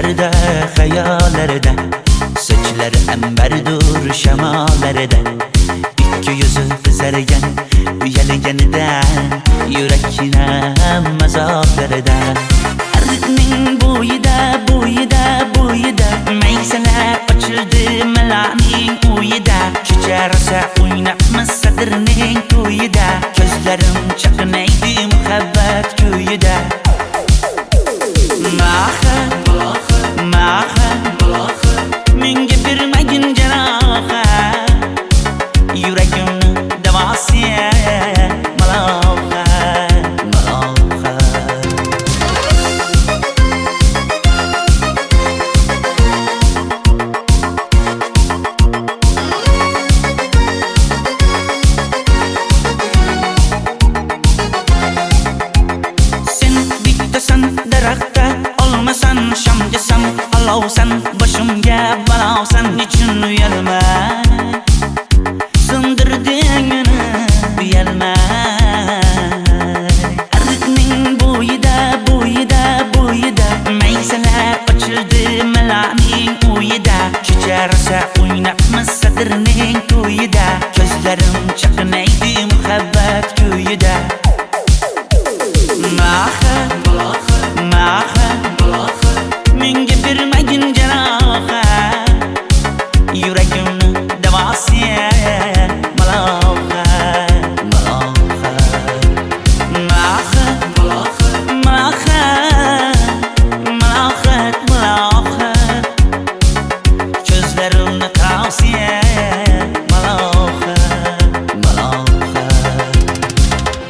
Düşlərdə, xəyallərdə, saçları əmbərdur şəmalərdə, İki yüzü qızargan, uyalganidan, yurakkinam azoblardan. Ardiqning bo'yida, bo'yida, bo'yida, maysalar ochildi malaning uyida. Kecha rosa o'ynabmiz sadirning to'yida, ko'zlarim chaqnaydi muhabbat kuyida. Maha, maha, menga bermagin jarohat, yuragimni davosi maloha, maloha. Sen bittasan daraxtda, olmasan shamgasan, olovsan boshimga balosan, nechun uyalma sindirding meni, uyalma. Ardiqning bo'yida, bo'yida, bo'yida, maysalar ochildi malaning uyida. Kecha rosa o'ynabmiz sadirning to'yida, ko'zlarim chaqnaydi muhabbat kuyida. Maha, maha, menga bermagin jarohat, yuragimni davosi maloha, maloha. Maha, maha, malohat, malohat, ko'zlarimni tavsi maloha, maloha.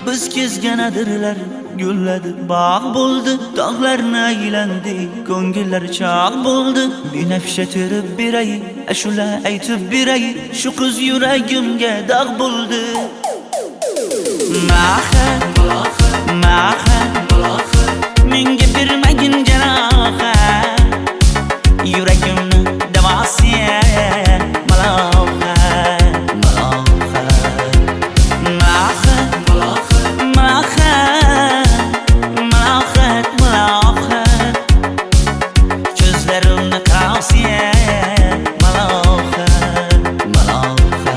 Biz kezgan adirlar gulladi, bog' bo'ldi, tog'larni aylandi, ko'ngillar chog' bo'ldi. Binafsha terib beray, ashula aytib beray, shu qiz yuragimga dog' bo'ldi. Maha, maha, menga bermagin jarohat, yuragimni davosi maloha, maloha. Maha, maha, malohat, malohat, ko'zlarimni tavsi maloha, maloha.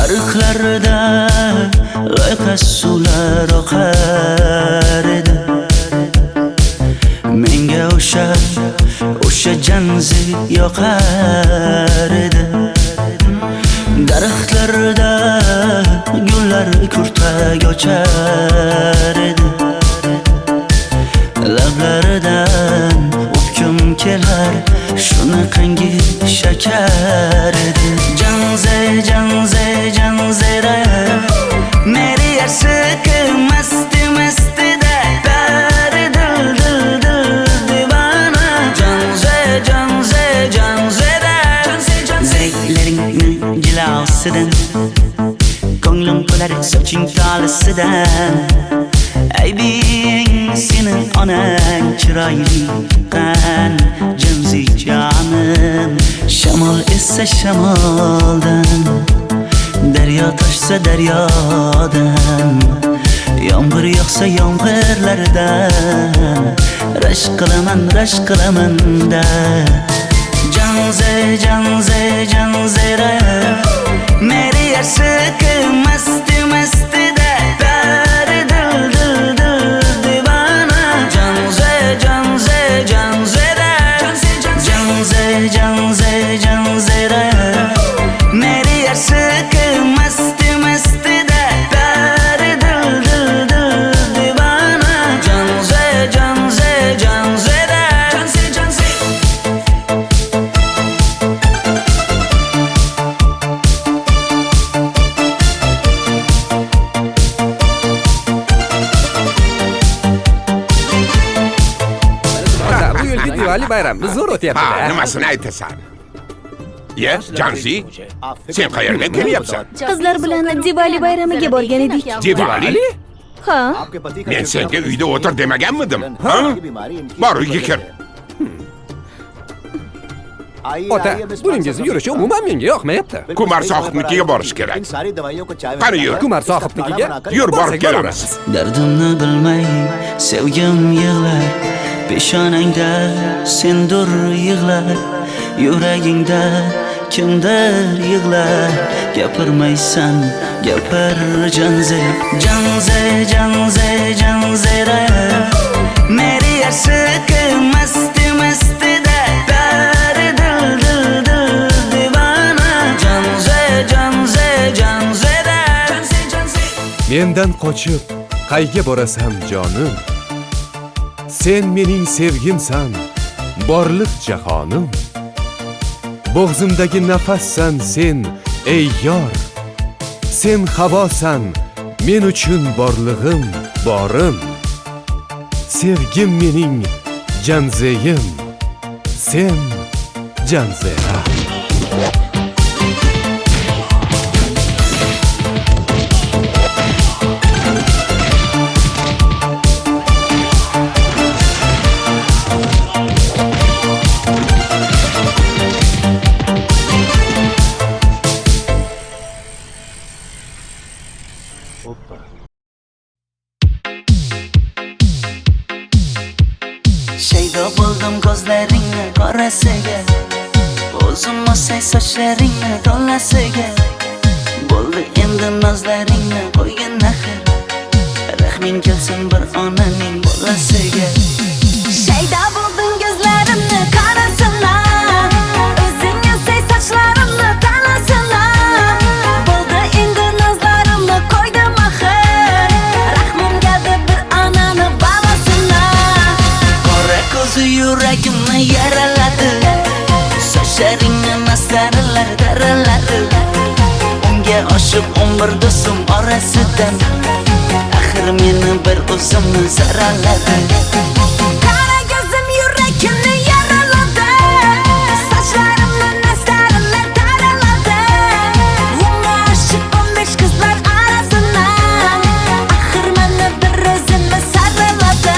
Ariqlarda loyqa suvlar oqar edi, menga o'sha janzi yoqar edi. Daraxtlarda gullar kurtak ochar edi, lablaridan o'pkim kelar, shunaqangi shakar edi. Janze, janze, janzera, meri aşıkı masti masti de, dari dil dil dil divana. Janze, janze, janzera, zevkleringni jilosidan, ko'nglim to'lar soching tolisidan. Aybing sening onang chiroyli qan, janzi jonim. Shamol essa shamoldan, daryo toshsa daryodan, yomg'ir yog'sa yomg'irlardan, rashk qilaman da. Janze, janze, janzera, meri aşıkı masti masti de, dari dil dil dil divana. Diwali bayrami zo'r o'tyapti-da. Nimasini aytasan? Ye, Janzi, sen qayerga kelyapsan? Qizlar bilan Diwali bayramiga borgan edik. Diwali? Ha? Men senga uyda o'tir demaganmidim? Ha? Bor, uyga kir. Ota, buningizni yurishi umuman menga yoqmayapti. Kumar sohibnikiga borish kerak. Qani yur. Kumar sohibnikiga Yur, borib kelamiz. Dardimni bilmay sevgim yig'lar, peshonangda sendur yig'lar, yuragingda kimdir yig'lar. Gapirmaysan, gapir Janze, Janze, Janze, Janzera. Meri aşık mast mast da dar dil dil dil divana. Janze, Janze, Janzera. Mendan qochib qayga borasam jonim, sen mening sevgimsan, borliq jahonim. Bo'g'zimdagi nafassan sen, ey yor. Sen havosan, men uchun borlig'im, borim. Sevgim mening Janzeyim, sen Janzera. Shaydo bo'ldim ko'zlaringni qorasiga, o'zim o'say sochlaringni to'lasiga. Bo'ldi endi nozlaringni qo'ygan naxir, rahming kelsin bir onaning bolasiga. Shayda bo'lding ko'zlarimni qarasana, o'zing o'say sochlarimni tanasana. Bo'ldi endi nozlarimni qo'ydim axir, rahmim keldi bir onani bolasina. Qora ko'zi yuragimni yaraladi, sochlaringni masaralar daraladi. Unga oshiq 11 do'stim orasidan, axir meni bir o'zimni saraladi. Qara ko'zim yuragimni yaraladi, sochlarimni nastarlar taraladi. Unga oshiq 15 qizlar arasidan, axir meni bir o'zimni saraladi.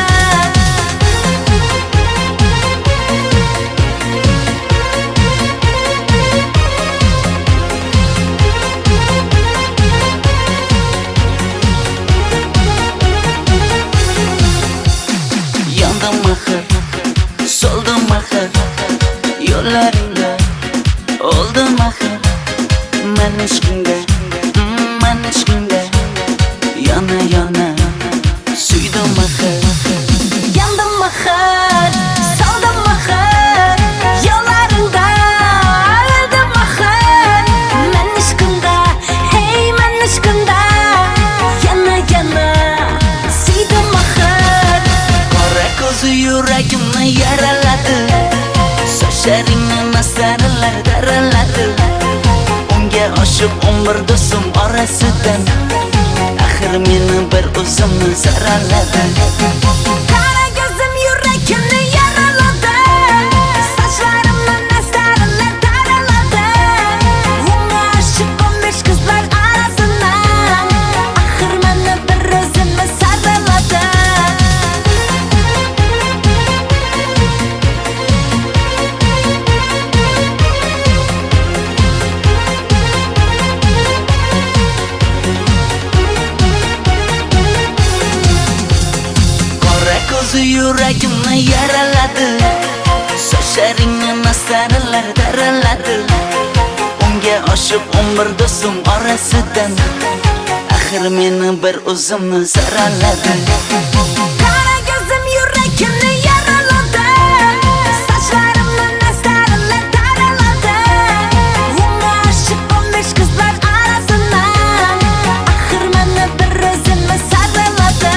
Yandım axir, soldim axir, yo'llaringda oldim axir. Men ishqingga yana yana suydim axir. Yandım axir, soldim axir, yo'llaringda oldim axir. Men ishqimda, hey men ishqimda, yana yana suydim axir. Qora ko'zi yuragimni yaraladi, sochlaringni masaralar daraladi. Unga oshiq 11 do'stim orasidan, axir meni bir o'zimni saraladi. Qara ko'zim yuragimni yaraladi, sochlarimni nastarlar taraladi. Unga oshiq 15 qizlar arasidan, axir meni bir o'zimni saraladi. Qora ko'zi yuragimni yaraladi, sochlaringni masaralar daraladi. Unga oshiq 11 do'stim orasidan, axir meni bir o'zimni saraladi. Qara ko'zim yuragimni yaraladi, sochlarimni nastarlar taraladi. Unga oshiq 15 qizlar arasidan, axir meni bir o'zimni saraladi.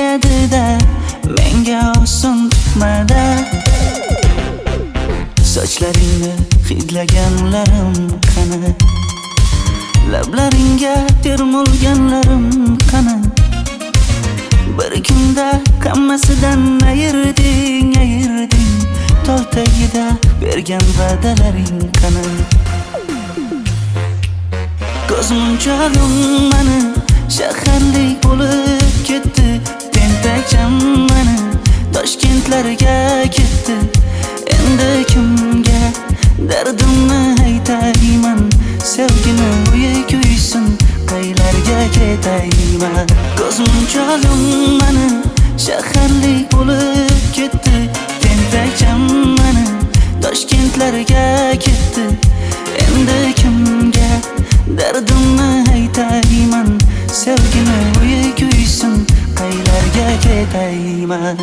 tegadi-da, menga oson chiqmadi. Sochlaringni hidlaganlarim qani, lablaringga termulganlarim qani. Bir kunda hammasidan ayırding, tol tagida bergan va'dalaring qani. Ko'zmunchog'im mani shaharlik bo'lib ketdi, tentakcham mani Toshkentlarga ketdi. Endi kimga dardimni aytayman, sevgini uyi kuysin, qaylarga ketayman. Ko'zmunchog'im mani shaharlik bo'lib ketdi, tentakcham mani Toshkentlarga ketdi. Endi kimga dardimni aytayman, sevgini uyi kuysin, qaylarga ketayman.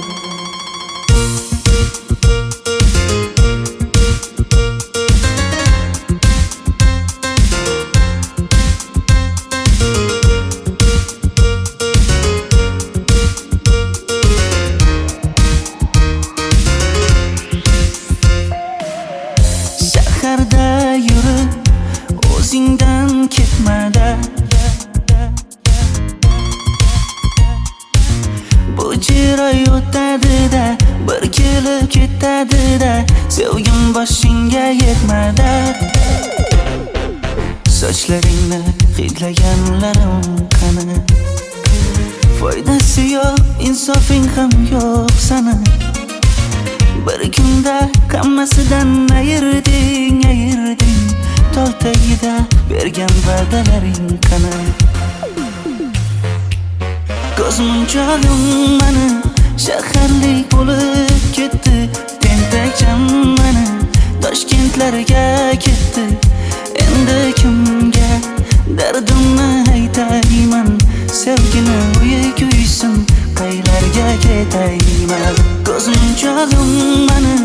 Shaharda yurib o'zingdan ketmada, bu jiroy o'tadi-da, bir kelib ketadi-da, sevgim boshingga yetmada. Sochlaringni hidlaganlarim qani, foydasi yo'q, insofing ham yo'q sana. Bir kunda hammasidan ayırding, tol tagida bergan va'dalaring qani. Ko'zmunchog'im mani shaharlik bo'lib ketdi, tentakcham mani Toshkentlarga ketdi. Endi kimga dardimni aytayman, sevgini uyi kuysin, qaylarga ketayman. Ko'zmunchog'im mani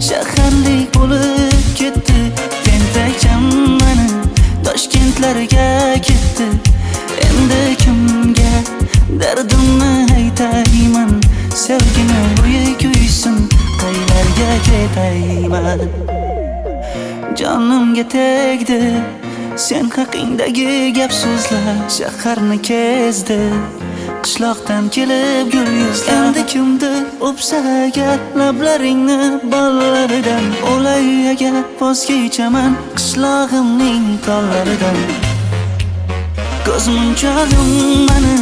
shaharlik bo'lib ketdi, tentakcham mani Toshkentlarga ketdi. Endi kimga dardimni aytayman, sevgini uyi kuysin, qaylarga ketayman. Jonimga tegdi sen haqingdagi gap so'zlar, shaharni kezdi qishloqdan kelib gul yuzlar. Endi kimdir o'psa agar lablaringni bollaridan, o'lay agar voz kechaman qishlog'imning tollaridan. Ko'zmunchog'im mani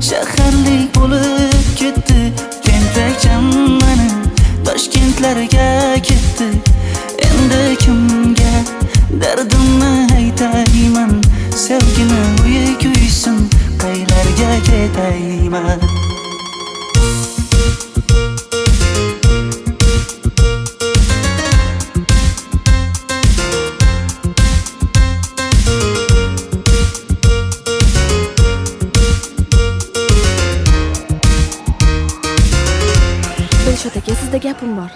shaharlik bo'lib ketdi, tentakcham mani Toshkentlarga ketdi. Endi kimga dardimni aytayman, sevgini uyi kuysin, qaylarga ketayman. Dilshod aka, sizda gapim bor.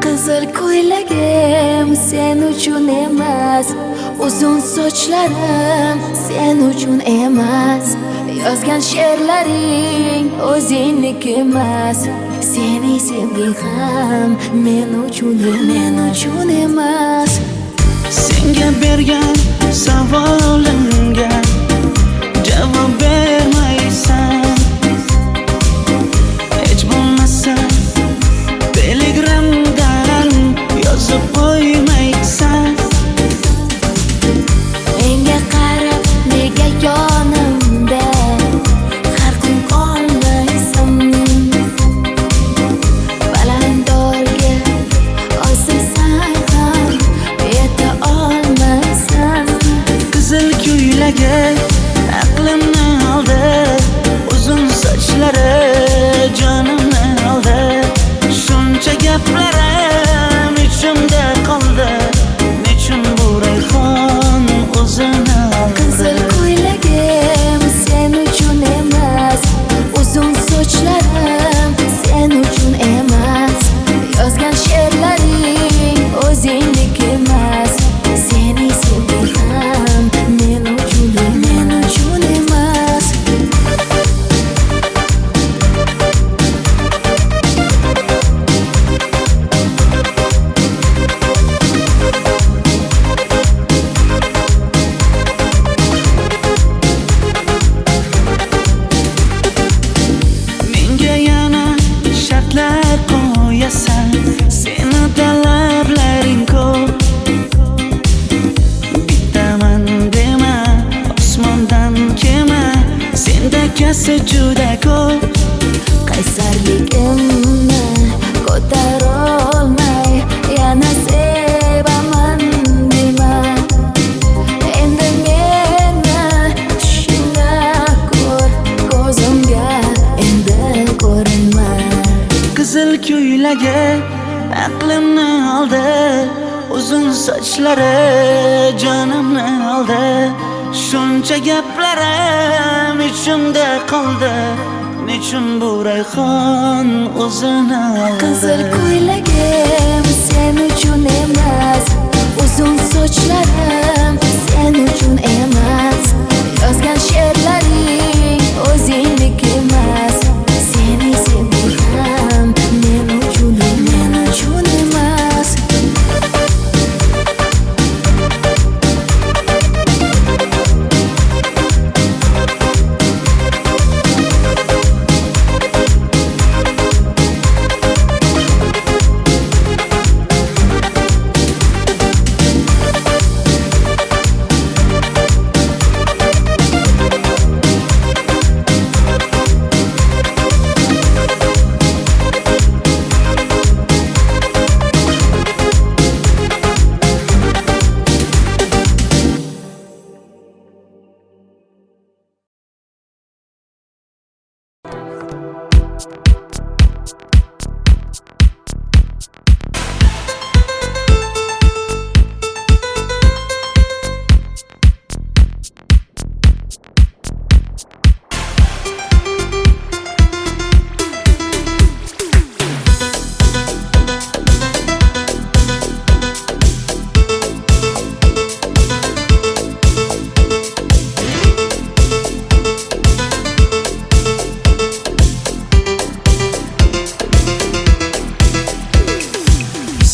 Qizil ko'ylagim sen uchun emas, uzun sochlarim sen uchun emas, yozgan she'rlaring o'zingniki emas, sening sevging ham men uchun emas. Senga bergan savolimga javob bermaysan, hech bo'lmasa Telegramdan yozib qo'ymaysan. Menga qarab nega yonimda har kun qolmaysan, balandorga osilsang ham yeta olmaysan. sochlari jonimni oldi. Shuncha gaplarim ichimda qoldi. Nechun bu rayhon o'zini oldi? Qizil ko'ylagim sen uchun emas, uzun sochlarim sen uchun emas. Yozgan she'rlaring o'zingniki emas. Seni sevdim men uchun emas.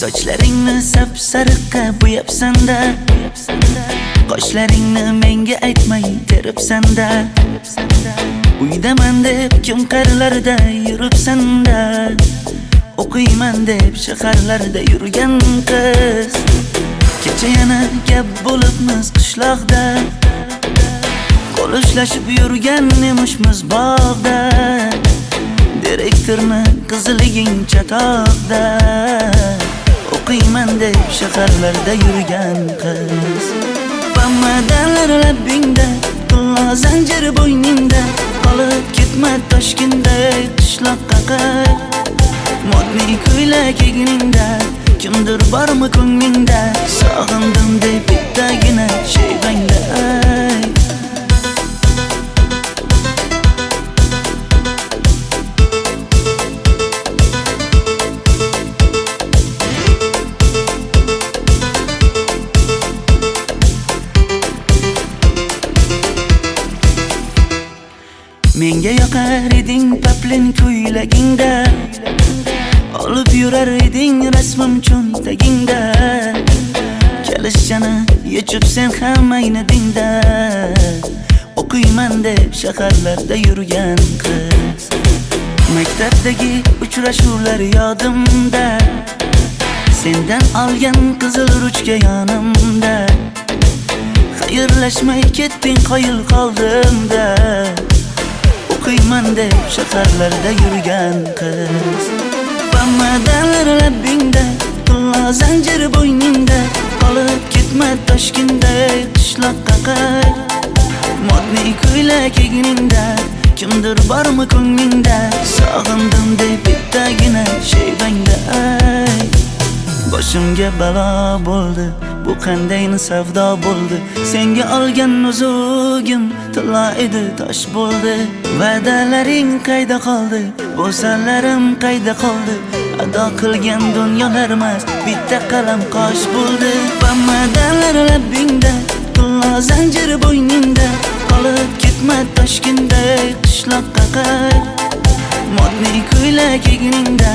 Sochlaringni sap-sariqqa bo'yabsan-da, qoshlaringni menga aytmay teribsan-da. Uydaman deb kim qirlarda yuribsan-da, o'qiyman deb shaharlarda yurgan qiz. Kecha yana gap bo'libmiz qishloqda, qo'l ushlashib yurgan emishmiz bog'da. Direktorni qiziliging chatoqda, o'qiyman deb shaharlarda yurgan qiz. Bamadalar labbingda, tilla zanjir bo'yningda, qolib ketma Toshkentday qishloqqa qayt. Modniy ko'ylak egningda, kimdir bormi ko'nglingda, sog'indim deb bittagina shayvangda ayt. Menga yoqar eding paplin ko'ylagingda, olib yurar eding rasmim cho'ntagingda. Kalishchani yechib sen ham aynadingda, o'qiyman deb shaharlarda yurgan qiz. Maktabdagi uchrashuvlar yodimda, sendan olgan qizil ruchka yonimda. Xayrlashmay ketding qoyil qoldimda, o'qiyman deb shaharlarda yurgan qiz. Bamadalar labbingda, tilla zanjir bo'yningda, qolib ketma Toshkentday qishloqqa qayt. Modniy ko'ylak egningda, kimdir bormi ko'nglingda, sog'indim deb bittagina shayvangda ayt. Boshimga balo bo'ldi, bu qanday savdo bo'ldi. Senga olgan nuzugim tilla edi, tosh bo'ldi. Va'dalaring qayda qoldi, bo'salarim qayda qoldi. Ado qilgan dunyolar emas, bitta qalam qosh bo'ldi. Bamadalar labbingda, tilla zanjir bo'yningda, qolib ketma Toshkentday qishloqqa qayt. Modniy ko'ylak egningda,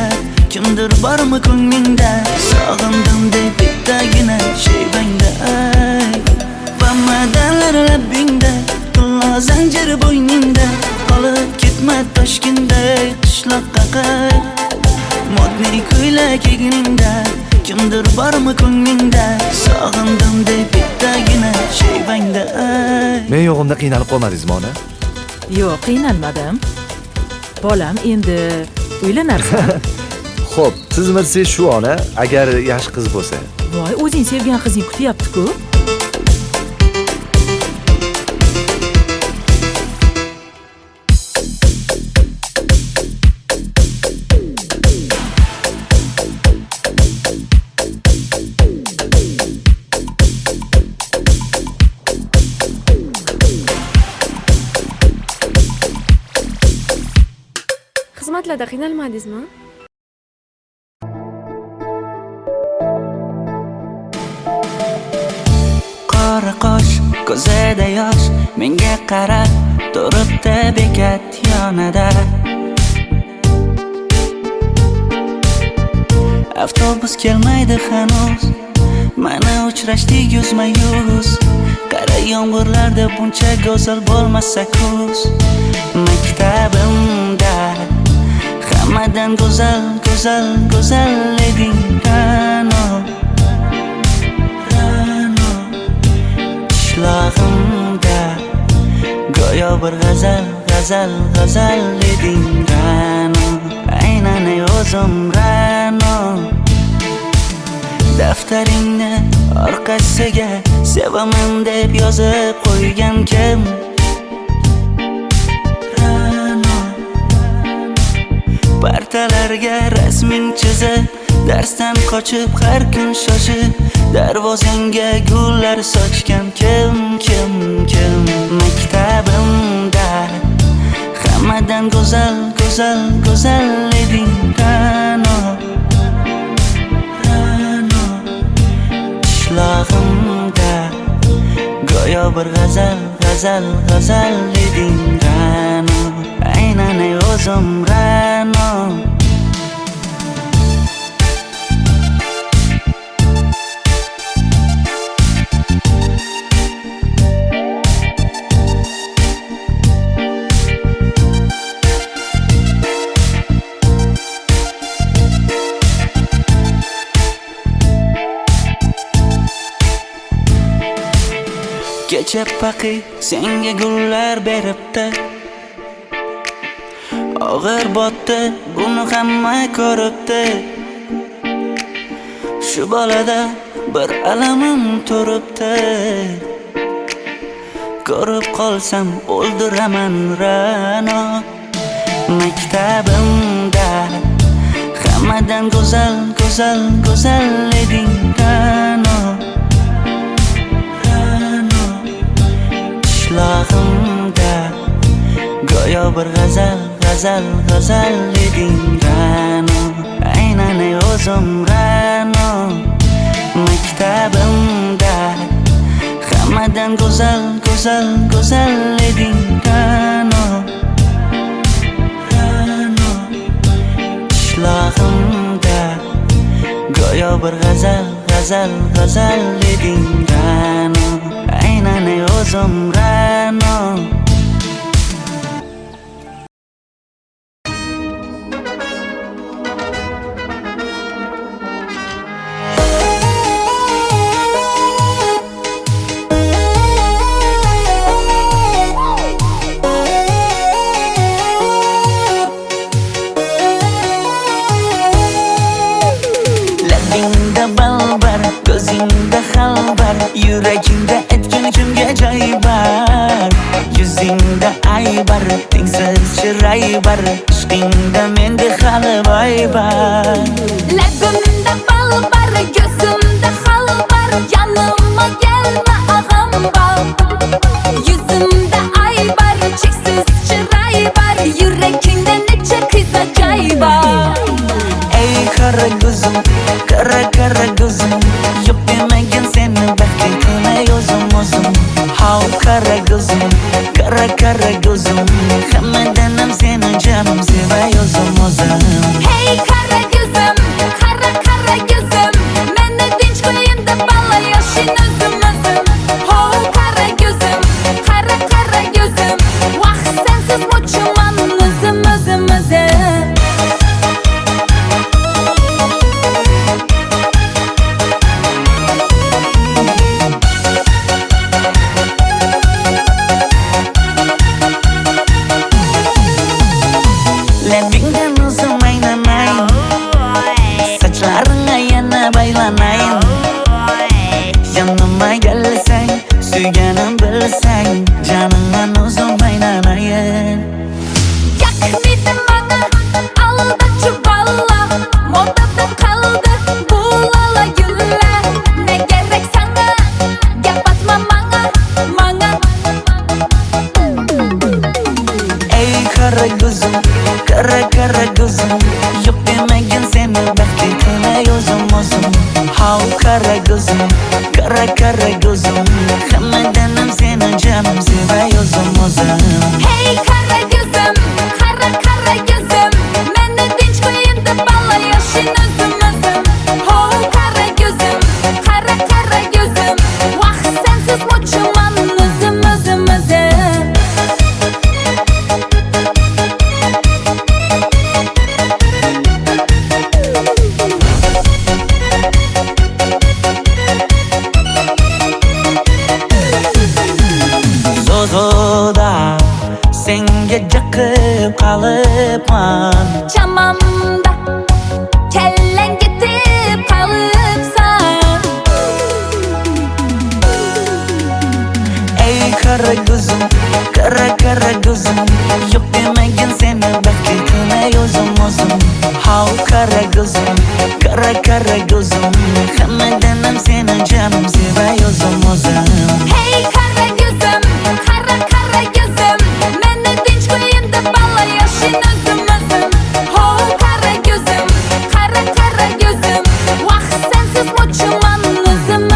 kimdir bormi ko'nglingda, sog'indim deb bittagina shayvangda ayt. Bamadalar labbingda, tilla zanjir bo'yningda, qolib ketma Toshkentday qishloqqa qayt. Modniy ko'ylak egningda, kimdir bormi ko'nglingda, sog'indim deb bittagina shayvangda ayt. Men yo'g'imda qiynalib qolmadingizmi ona? Yo'q, qiynalmadim. Bolam, endi uylanarsan. Xo'p, siz bilsangiz shu ona, agar yaxshi qiz bo'lsa. Voy, o'zing sevgan qizing kutyapti-ku. harakatlarda qiynalmadingizmi? Qora qosh, ko'zida yosh, menga qarab turibdi bekat yonida. Avtobus kelmaydi hanuz, mana uchrashdik yuzma-yuz. Qara yomg'irlarda buncha go'zal bo'lmasa kuz. Maktabimda hammadan go'zal, go'zal, go'zal eding Ra'no. Qishlog'imda go'yo bir g'azal, g'azal, g'azal eding Ra'no. Aynan o'zim Ra'no. Daftaringni orqasiga sevaman deb yozib qo'ygan kim? Ra'no. Partalarga rasming chizib, darsdan qochib har kun shoshib, darvozangga gullar sochgan kim? Maktabimda hammadan go'zal, go'zal, go'zal eding Ra'no. Qishlog'imda go'yo bir g'azal, g'azal, g'azal eding Ra'no. Aynan o'zim Ra'no. Kecha paqi senga gullar beribdi, og'ir botdi, buni hamma ko'ribdi. Shu bolada bir alamim turibdi, ko'rib qolsam o'ldiraman Ra'no. Maktabimda hammadan go'zal, go'zal, go'zal eding Ra'no. Qishlog'imda go'yo bir g'azal, g'azal, g'azal eding Ra'no. Aynan o'zim Ra'no. Maktabimda hammadan go'zal, go'zal, go'zal eding Ra'no. Qishlog'imda go'yo bir g'azal, g'azal, g'azal eding Ra'no. Aynan o'zim Ra'no. Labingda balbar, ko'zingda xalbar, yuragingda etgan kimga joy bar. Yuzingda aybar, tengsiz chiray bar, ishqingda menda hali voy bar. Labimda balbar, ko'zimda xalbar, yanıma gelme ağam bal. Yuzimda aybar, cheksiz chiray bar, yuragingda necha qiza joy bar. Ey qara ko'zim, qara qara ko'zim, yo'q demagan seni baxting qilmay o'zim. Hav qara ko'zim, qara qara ko'zim, hammadan ham seni jonim sevay o'zim. Hey qara ko'zim, qara qara ko'zim, meni tinch qo'yinda balla yoshing o'zim. Ho qara ko'zim, qara qara ko'zim, vaqt sensiz o'chman o'zim. Labingdan o'zim aylanay, sochlaringga yana baylanayin. Yanıma gelsang, suyganim bilsang, jonimdan o'zim aylanayin. Yakmidim bana aldaçı balla, modadan kaldı bu lala güller. Ne gerek sana, yapatma bana. Ey qara ko'zim, qara qara ko'zim, kara gözüm Hammadanam seni canım sevayozum o'zim Hey kara gözüm, kara gözüm Meni tinch qo'yin deb balla yoshing o'zim Ho kara gözüm, kara gözüm Vaqt sensiz mo'chuman o'zim Zozoda senga jaqib qolibman Chamamda kellang ketib qolibsan Ey kara gözüm Yo'q demagin seni baxtligime o'zim How kara gözüm Hammadanam seni canım sevayozum o'zim Hey kara gözüm, kara gözüm Meni tinch qo'yin deb balla yoshing o'zim Ho kara gözüm, kara gözüm Vaqt sensiz mo'chuman o'zim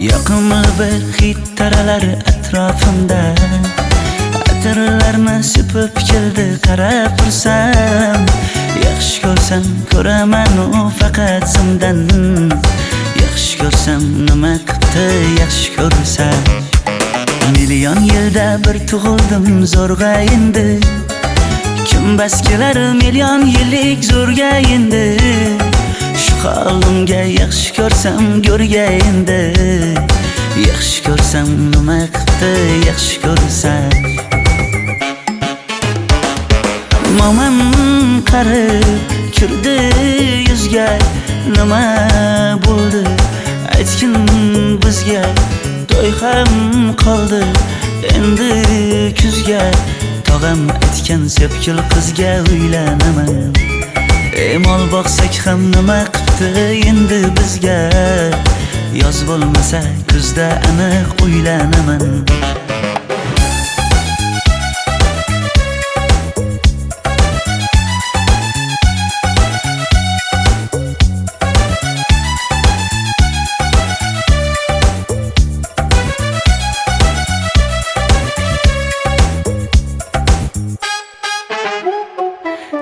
Yoqimli bir hid taralar atrofimda Atirlarni sepib keldi qarab tursam Yaxshi ko'rsam ko'raman u faqat simdan Yaxshi ko'rsam nima qildi yaxshi ko'rsam Million yilda bir tug'ildim zo'rg'a endi Kim bas kelar million yillik zo'rga endi Shu holimga yaxshi ko'rsam go'rga endi Yaxshi ko'rsam nima qildi yaxshi ko'rsam Momam qarib kirdi yuzga Nima bo'ldi aytgin bizga To'y ham qoldi endi kuzga Tog'am aytgan sepkil qizga uylanaman Mol boqsak ham nima qildi endi bizga Yoz bo'lmasa kuzda aniq uylanaman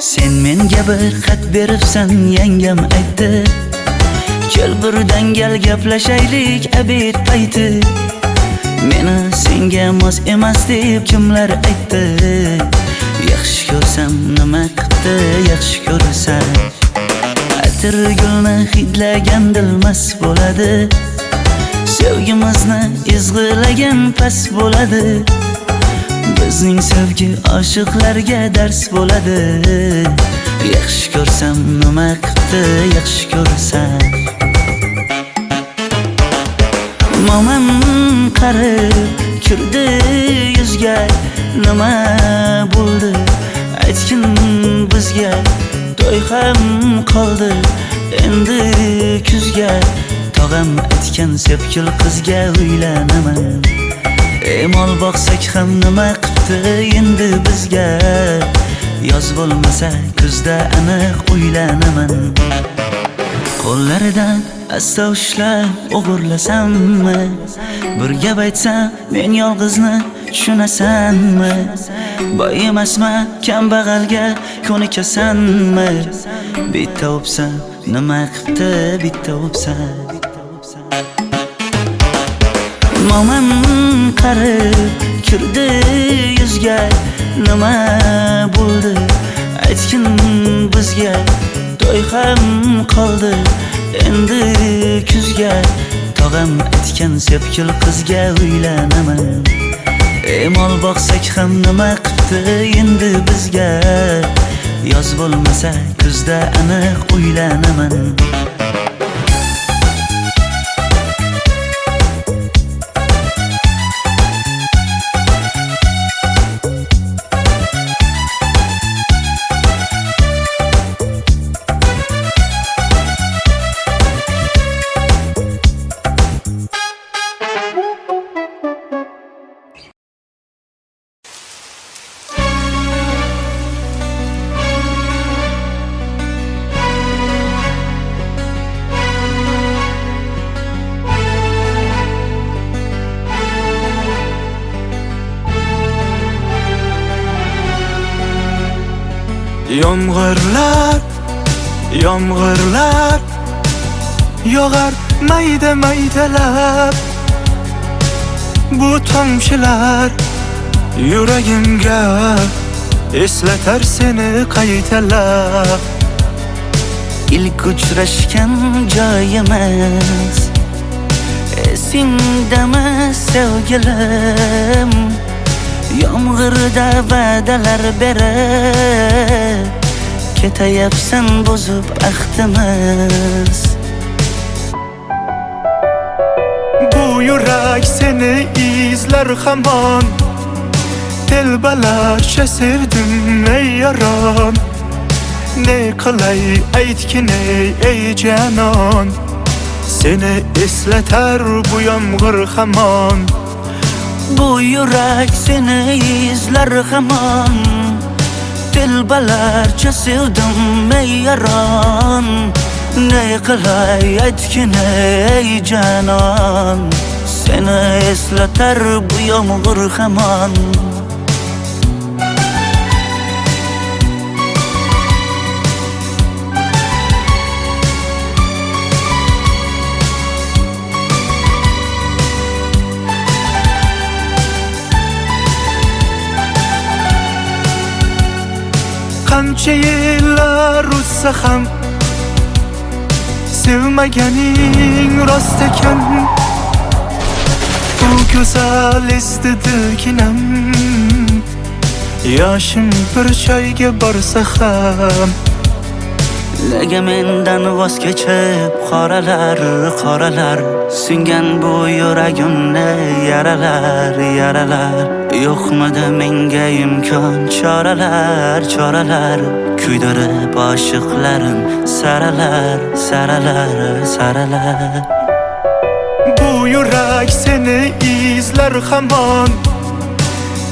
Sen menga bir xat beribsan yangam aytdi Kel birdan gal gaplashaylik abid payti Meni senga mos emas deb kimlar aytdi Yaxshi ko'rsam nima qildi yaxshi ko'rsam Atir gulni hidlagan dilmas bo'ladi Sevgimizni izg'ilagan pas bo'ladi Bizning sevgi oshiqlarga dars bo'ladi Yaxshi ko'rsam nima qildi yaxshi ko'rsam Momam qarib kirdi yuzga Nima bo'ldi aytgin bizga To'y ham qoldi endi kuzga Tog'am aytgan sepkil qizga uylanaman Mol boqsak ham nima qildi endi bizga Yoz bo'lmasa kuzda aniq uylanaman Qo'llaridan asta ushlab o'g'irlasammi Bir gap aytsam men yolg'izni tushunasanmi Boy emasman kambag'alga ko'nikasanmi Bitta o'psam nima qildi bitta o'psam Momam qarib kirdi yuzga nima bo'ldi aytgin bizga to'y ham qoldi endi kuzga tog'am aytgan sepkil qizga uylanaman mol boqsak ham nima qipti endi bizga yoz bo'lmasa kuzda aniq uylanaman Yomg'irlar, yomg'irlar yog'ar mayda maydalab bu tomchilar yuragimga eslatar seni qaytalab ilk uchrashgan joyimiz esingdami sevgilim yomg'irda va'dalar berib ketayapsan buzib ahdimiz bu yurak seni izlar hamon telbalarcha sevdim ey yaron ne qilay aytgin ey janon seni eslatar bu yomg'ir hamon bu yurak seni izlar hamon telbalarcha sevdim ey yaron ne qilay aytgin ey janon seni eslatar bu yomg'ir hamon qancha yillar o'tsa ham sevmaganing rost ekan bu go'zal esdidiginam yoshim bir joyga borsa ham nega mendan voz kechib qoralar qoralar singan bu yuragimni yaralar yaralar yo'qmidi menga imkon choralar choralar kuydirib oshiqlarim saralar saralar saralar bu yurak seni izlar hamon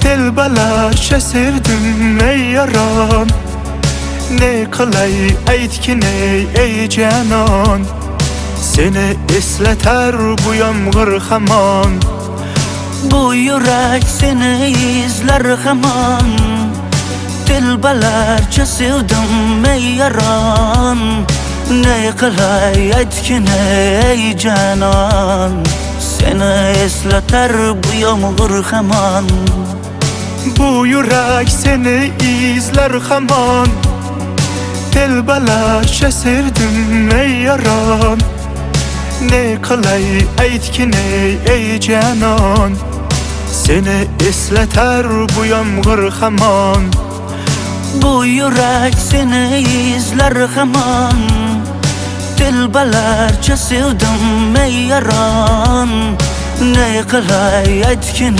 telbalarcha sevdim ey yaron ne qilay aytgin ey janon seni eslatar bu yomg'ir hamon bu yurak seni izlar hamon telbalarcha sevdim ey yaron ne qilay aytgin ey janon seni eslatar bu yomg'ir hamon bu yurak seni izlar hamon telbalarcha sevdim ey yaron ne qilay aytgin ey janon seni eslatar bu yomg'ir hamon bu yurak seni izlar hamon telbalarcha sevdim ey yaron ne qilay aytgin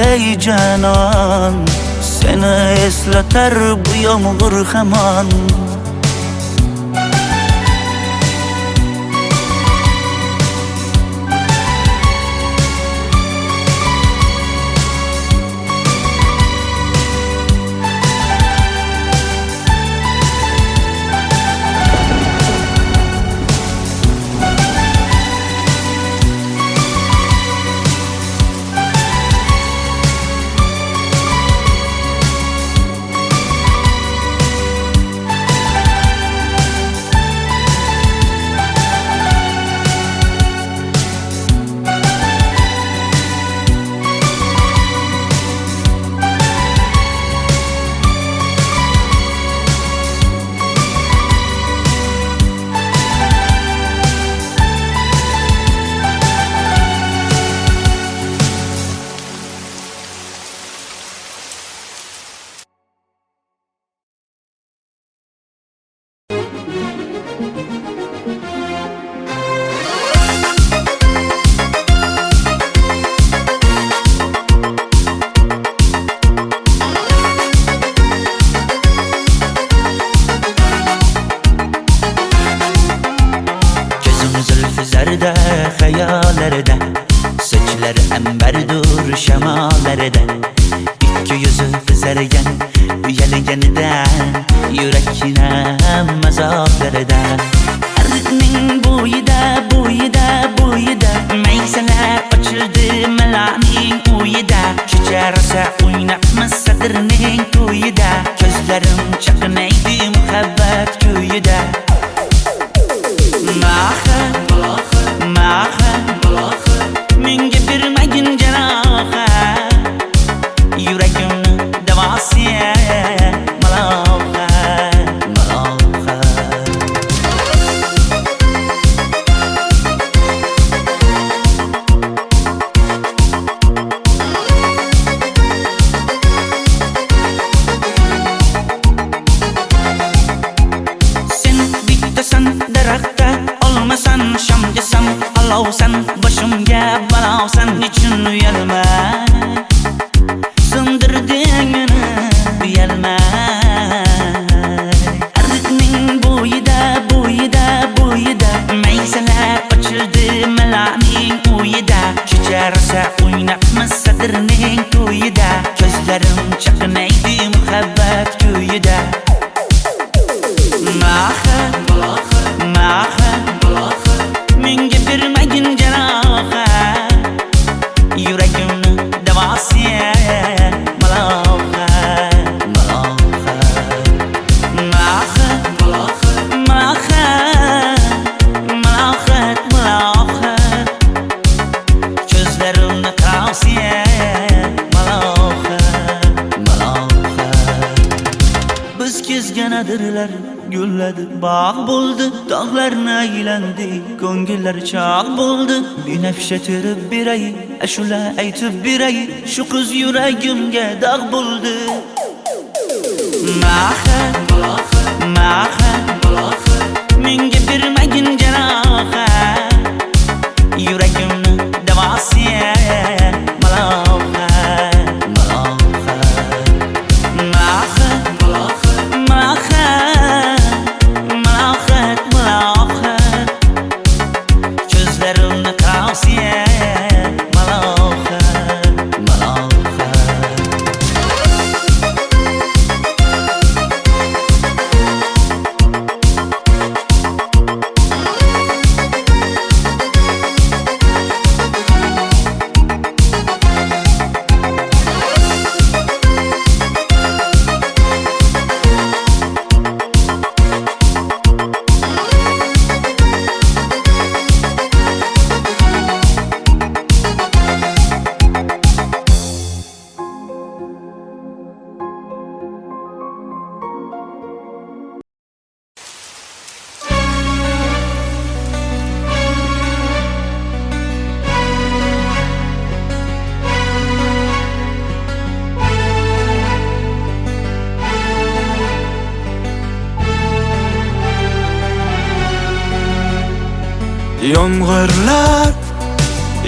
ey janon seni eslatar bu yomg'ir hamon Yüzerde hayallarda, sochlar ambardur shamollarda, ikki yuzi qizargan uyalganidan, yurakning mazoblarida. Ariqning bo'yida maysalar ochildi malaning uyida. Kecha rosa o'ynabmiz sadrning to'yida, ko'zlarim chaqnaydi muhabbat kuyida. Maha, menga bermagin jarohat, yuragimni davosi maloha. Sen bittasan daraxtda, olmasan shamgasan, olovsan boshimga balovsan, nechun uyalma, sindirding meni uyalmay. Ariqning bo'yida maysalar ochildi malaning uyida. Kecha rosa o'ynabmiz sadrning to'yida, ko'zlarim chaqnaydi muhabbat kuyida. Maha, menga bermagin jarohat, yuragimni davosi maloha. Ko'zlarimni tavsiya maloha. Biz kezgan adirlar gulladi, bog' bo'ldi, tog'larni aylandi, ko'ngillar chog' bo'ldi. Binafsha terib beray, ashula aytib beray, shu qiz yuragimga dog' bo'ldi. Maha, menga bermagin jarohat, yuragimni davosi maloha. Ko'zlarimni tavsiya maloha.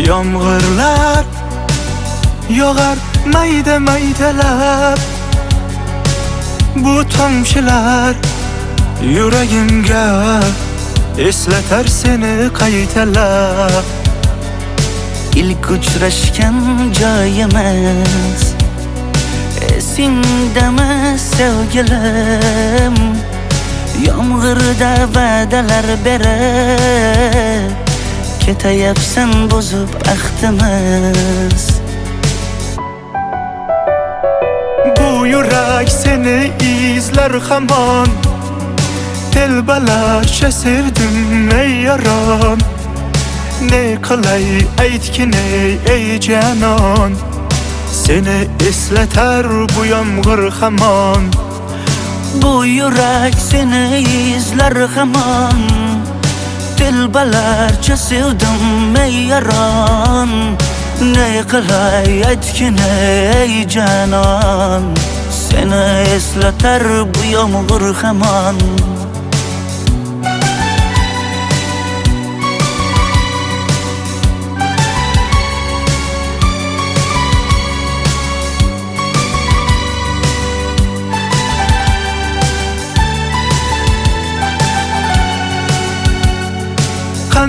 Yomg'irlar yog'ar maydalab, bu tomchilar yuragimga eslatar seni qaytalab. İlk uchrashgan joyimiz esingdami sevgilim? Yomg'irda va'dalar berib, ketayapsan bozib ahdimiz. Bu yurak seni izlar hamon, telbalarcha sevdim ey yaron. Ne qilay aytgin ey janon, seni eslatar bu yomg'ir hamon. Bu yurak seni izlar hamon, telbalarcha sevdim ey yaron. Ne qilay aytgin ey janon, seni eslatar bu yomg'ir hamon.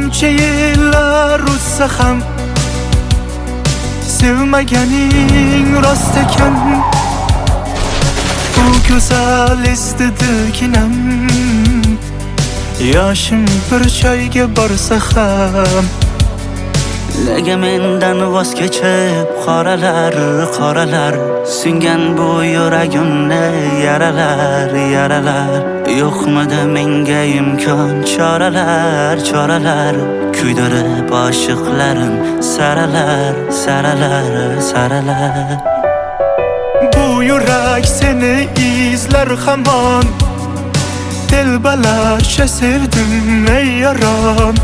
qancha yillar o'tsa ham sevmaganing rost ekan. Bu go'zal esdi dilginam, yoshim bir joyga borsa ham. Nega mendan voz kechib qoralar, qoralar singan bu yuragimni yaralar, yaralar. Yo'qmidi menga imkon choralar, choralar kuydirib oshiqlarim saralar, saralar, saralar. Bu yurak seni izlar hamon, telbalarcha sevdim ey yaron.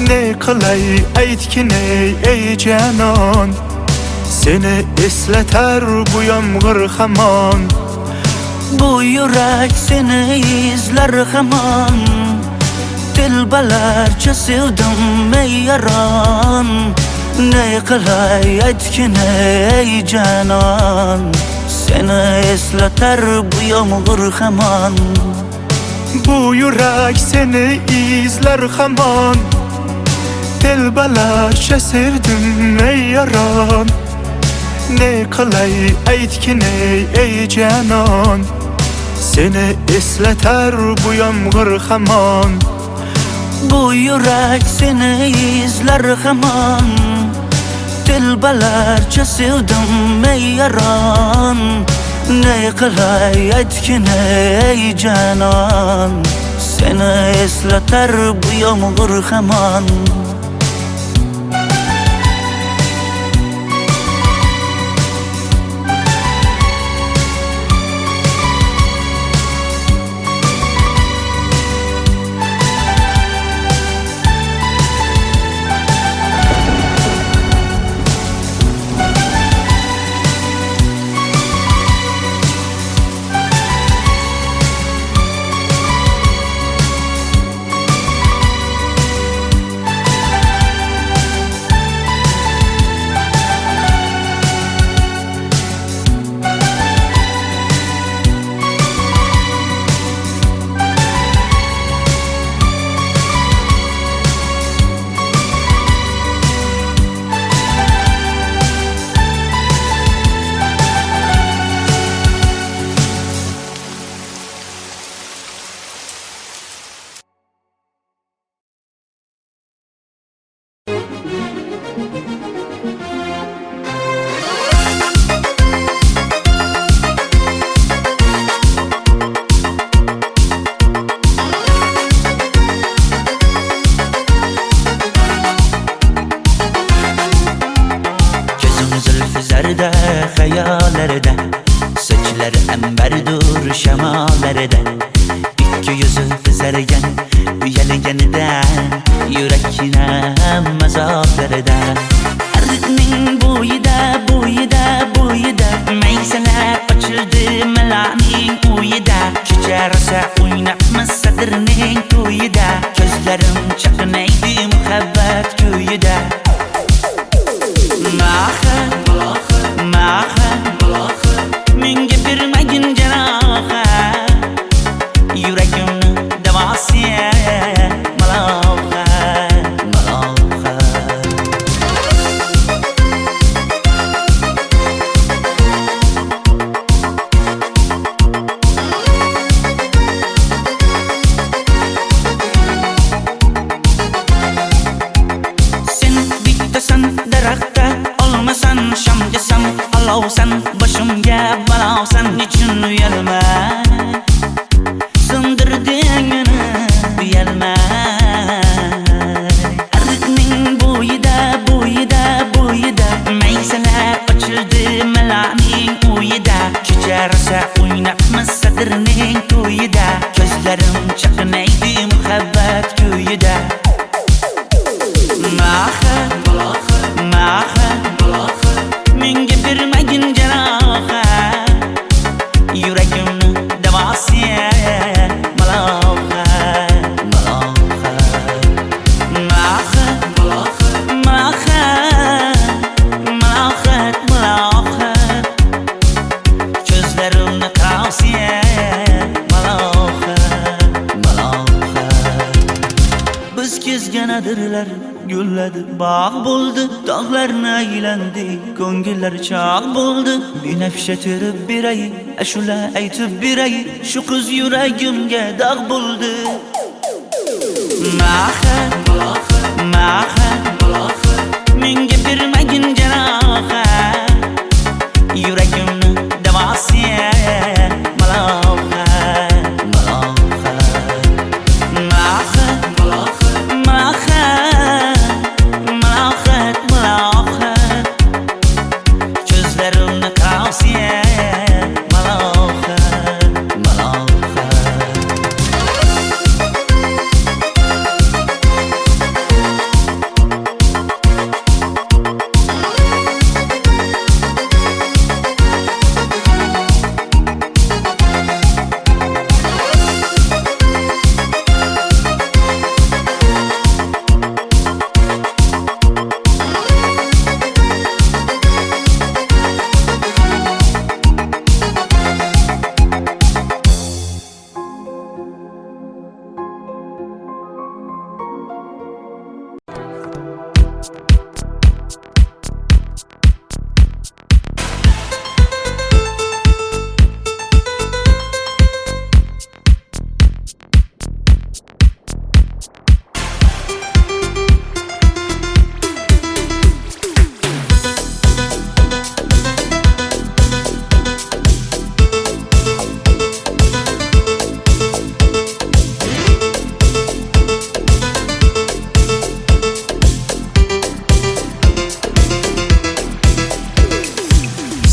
Ne qilay aytgin ey janon, seni eslatar bu yomg'ir hamon. Bu yurak seni izlar hamon, telbalarcha sevdim ey yaron. Ne qilay aytgin ey janon, seni eslatar bu yomg'ir hamon. Bu yurak seni izlar hamon, telbalarcha sevdim ey yaron. Ne qilay aytgin ey janon, seni eslatar bu yomg'ir hamon. Bu yurak seni izlar hamon, telbalarcha sevdim ey yaron. Ne qilay aytgin ey janon, seni eslatar bu yomg'ir hamon. Zerde hayallerden, saçları emberdur şemalardan. İki yüzü fizergen, üyeligenden, yürekine mezarlardan. Ardının buyida, buyida, buyida, meyseler açıldı melanin uyida. Geçerse oynatma sadrının tuyida, gözlerim çakınaydı muhabbet köyüde. Menga bermagin janoha, yuragimni davasi maloha, maloha. Sen bittasan daraxtda, olmasan shamgasan, olovsan boshimga balosan. Nechun uyalma, sindirding uyalma. Ardning buyida, buyida, buyida, maysalar ochildi melaning uyida. Kecharsa o'ynatma sadrning to'yida, ko'zlarim chaqnaydi muhabbat kuyida. Maha, maha, menga bermagin janoha, yuragimni davasi maloha, maloha. Maha, maha, maloha, maloha, ko'zlarimni qarasi maloha, maloha. adirlar gulladi, bog' bo'ldi, tog'larni aylandi, ko'ngillar chog' bo'ldi. Binafsha terib beray, ashula aytib beray, shu qiz yuragimga dog' bo'ldi. Maha, maha, menga bermagin jarohat, yuragimni davosi maloha, maloha. Maha, maha, malohat, malohat, ko'zlarimni qavsiya malohat, malohat.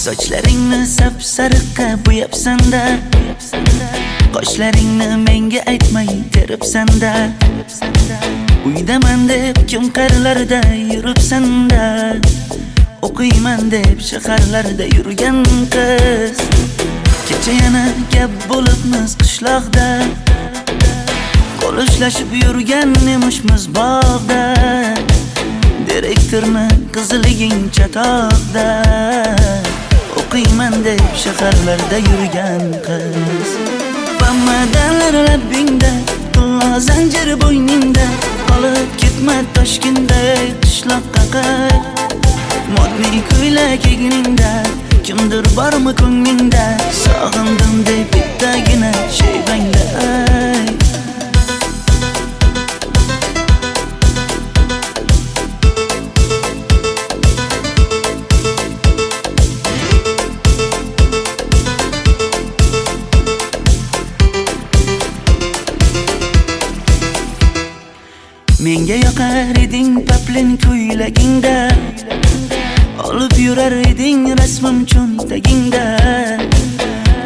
Sochlaringni sapsariqqa bo'yabsan-da, qoshlaringni menga aytmay teribsan-da, uydaman deb kim qirlarda yuribsan-da, o'qiyman deb shaharlarda yurgan qiz. Kecha yana gap bo'libmiz qishloqda, qo'l ushlashib yurgan emishmiz bog'da, direktorni qiziliging chatoqda, o'qiyman deb shaharlarda yurgan qiz. Bamadanlar labbingda, qillo zanjir bo'yningda, qolib ketma Toshkentda qishloqqa qayt. Modniy ko'ylak egningda, kimdir bormi ko'nglingda, sog'indim deb bittagina shayvangda ayt. Menga yoqar eding paplin ko'ylagingda, olib yurar eding rasmim cho'ntagingda,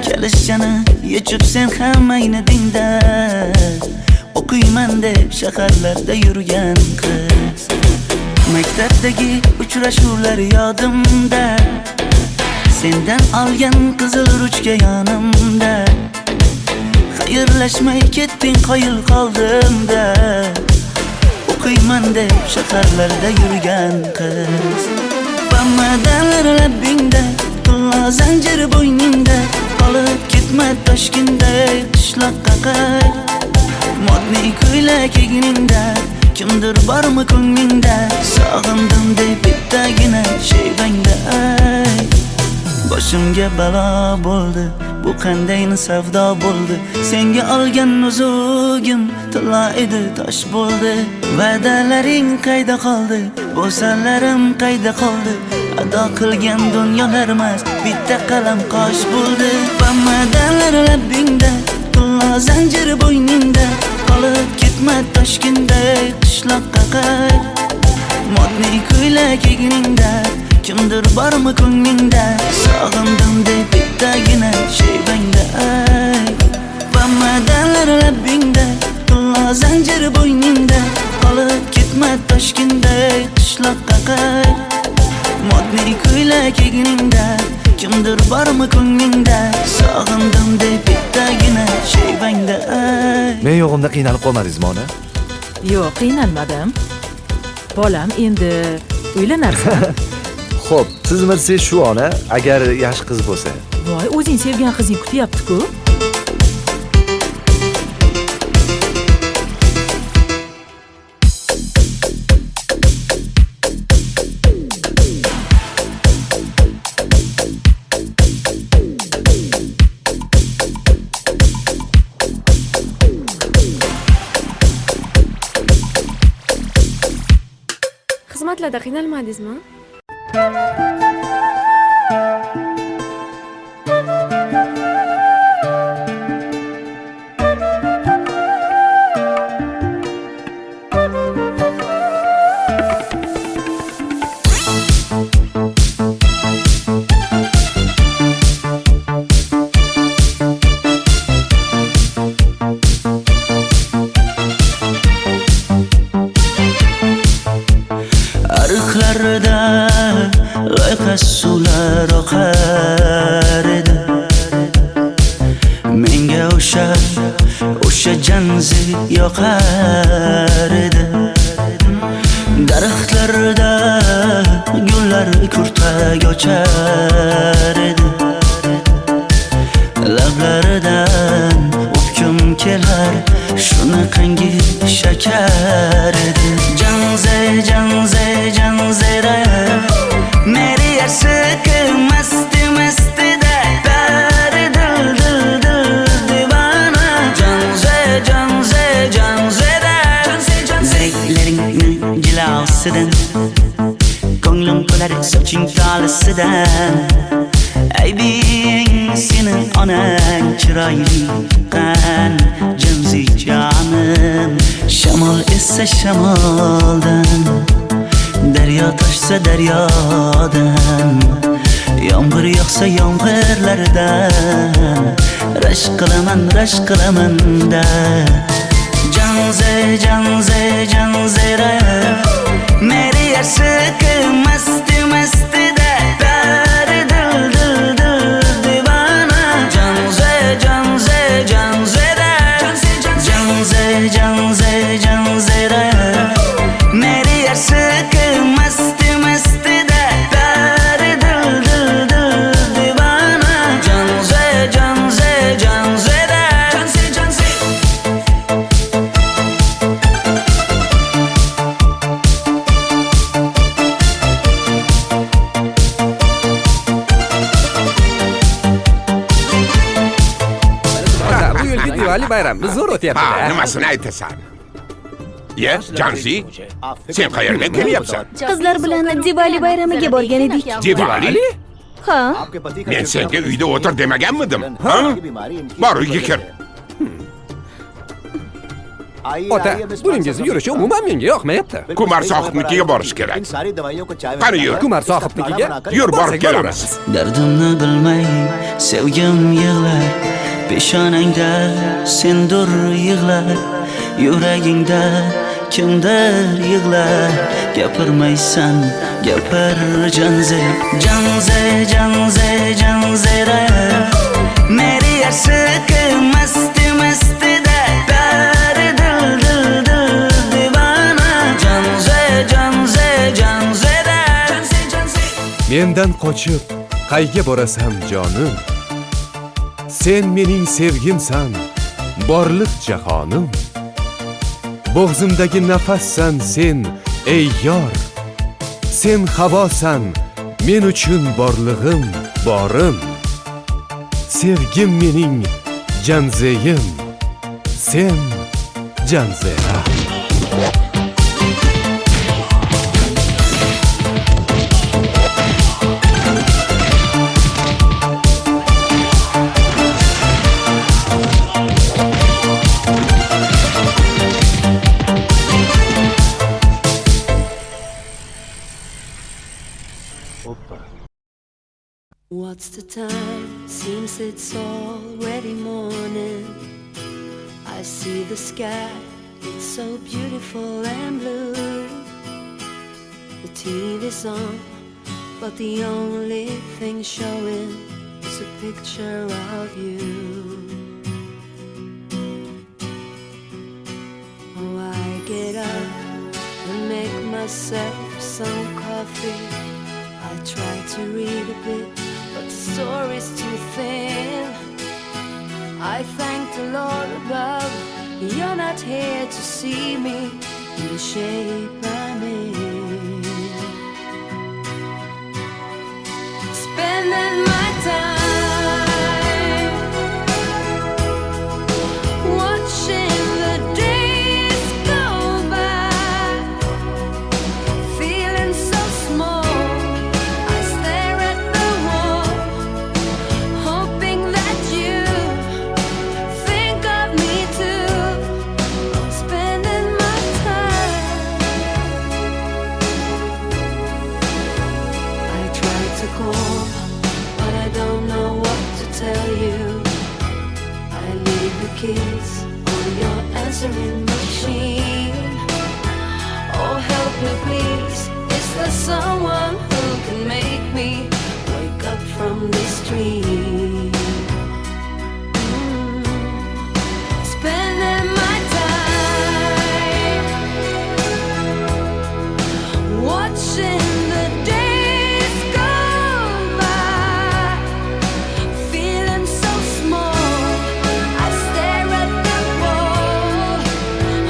kalishchani yechib sen ham aynadingda, o'qiyman deb shaharlarda yurgan qiz. Maktabdagi uchrashuvlar yodimda, sendan olgan qizil ruchka yonimda, xayrlashmay ketding qoyil qoldimda, o'qiyman deb shaharlarda yurgan qiz. Bamadanlar labbingda, qillo zanjir bo'yningda, qolib ketma Toshkentda qishloqqa qayt. Modniy ko'ylak egningda, kimdir bormi ko'nglingda, sog'indim deb bittagina shayvangda ayt. Boshimga balo bo'ldi, bu qanday savdo bo'ldi, senga olgan nuzugim tilla edi tosh bo'ldi. Va'dalaring qayda qoldi, bo'salarim qayda qoldi, ado qilgan dunyolar emas, bitta qalam qosh bo'ldi. Bamadanlar labbingda, qillo zanjir bo'yningda, qolib ketma Toshkentda qishloqqa qayt. Modniy ko'ylak egningda, kimdir bormi ko'nglingda, sog'indim deb bittagina shayvangda ayt. Bamadanlar labbingda, qillo zanjir bo'yningda, qolib ketma Toshkentda qishloqqa qayt. Modniy ko'ylak egningda, kimdir bormi ko'nglingda, sog'indim deb bittagina shayvangda ayt. Men yo'g'imda qiynalib qolmadingizmi ona? Yo'q, qiynalmadim. Bolam, endi uylanarsan. Xo'p, siz bilsangiz shu ona, agar yaxshi qiz bo'lsa. Voy, o'zing sevgan qizing kutyapti-ku. shakllarda qiynalmadingizmi? Ariqlarda loyqa suvlar oqar edi. Menga o'sha janzi yoqar edi. Daraxtlarda gullar kurtak ochar edi. Lablaridan o'pkim kelar, shunaqangi shakar edi. Janzera meri yarsiq masti da dar dil divana. Janzera zeylaringni jilosidan, ko'nglim qolar soching tolisidan. Aybing senin onang chiroyli qan janzi jonim. Shamol essa shamoldan, daryo toshsa daryodan, yomg'ir yog'sa yomg'irlardan rashk qilaman da. Janzera meri yarsiq masti da dar dil divana. Janzera meri yarsiq masti da dar dil divana. Janzera Ota, bu yilgi Diwali bayrami zo'r Ha, o'tyapti-da. nimasini aytasan? Ye, Janzi, sen qayerdan kelyapsan? Qizlar bilan Diwali bayramiga borgan edik. Diwali? Ha? Men senga uyda o'tir demaganmidim? Ha? Bor uyga kir. Ota, buningizni yurishi umuman menga yoqmayapti. Kumar sohibnikiga borish kerak. Qani yur. Kumar sohibnikiga Yur, borib borsak kelamiz. Dardimni bilmay sevgim yig'lar, peshonangda sendur yig'lar, yuragingda kimdir yig'lar. Gapirmaysan, gapir janzera meri yarsiq masti da dar dil divana. Janzera Mendan qochib qayga borasan jonim? Sen mening sevgimsan, borliq jahonim. Bo'g'zimdagi nafassan sen, ey yor. Sen havosan, men uchun borlig'im, borim. Sevgim mening janzeyim, sen janzera. What's the time? Seems it's already morning. I see the sky, it's so beautiful and blue. The TV's on, but the only thing showing is a picture of you. Oh, I get up and make myself some coffee. I try to read a bit, but the story's too thin. I thank the Lord above, you're not here to see me in the shape I'm in. Spending my time watching the days go by, feeling kiss on your answering machine. Oh, help me please. Is there someone who can make me wake up from this dream? Spending my time watching the days go by, feeling so small. I stare at the wall,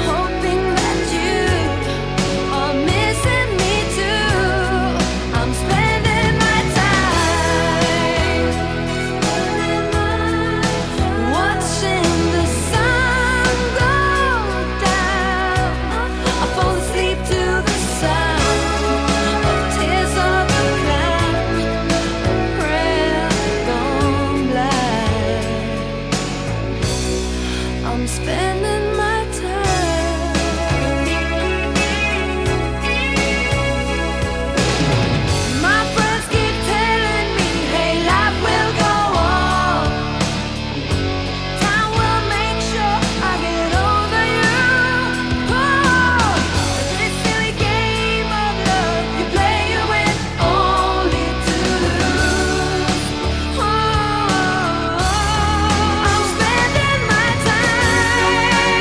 hoping that you are missing me too. I'm spending my time watching the sun go down. I fall asleep to the sound of tears of a clown, a prayer gone blind. I'm spending my time. My friends keep telling me, hey, life will go on. Time will make sure I get over you. Oh, this silly game of love you play you win only to lose. Oh, I'm spending my time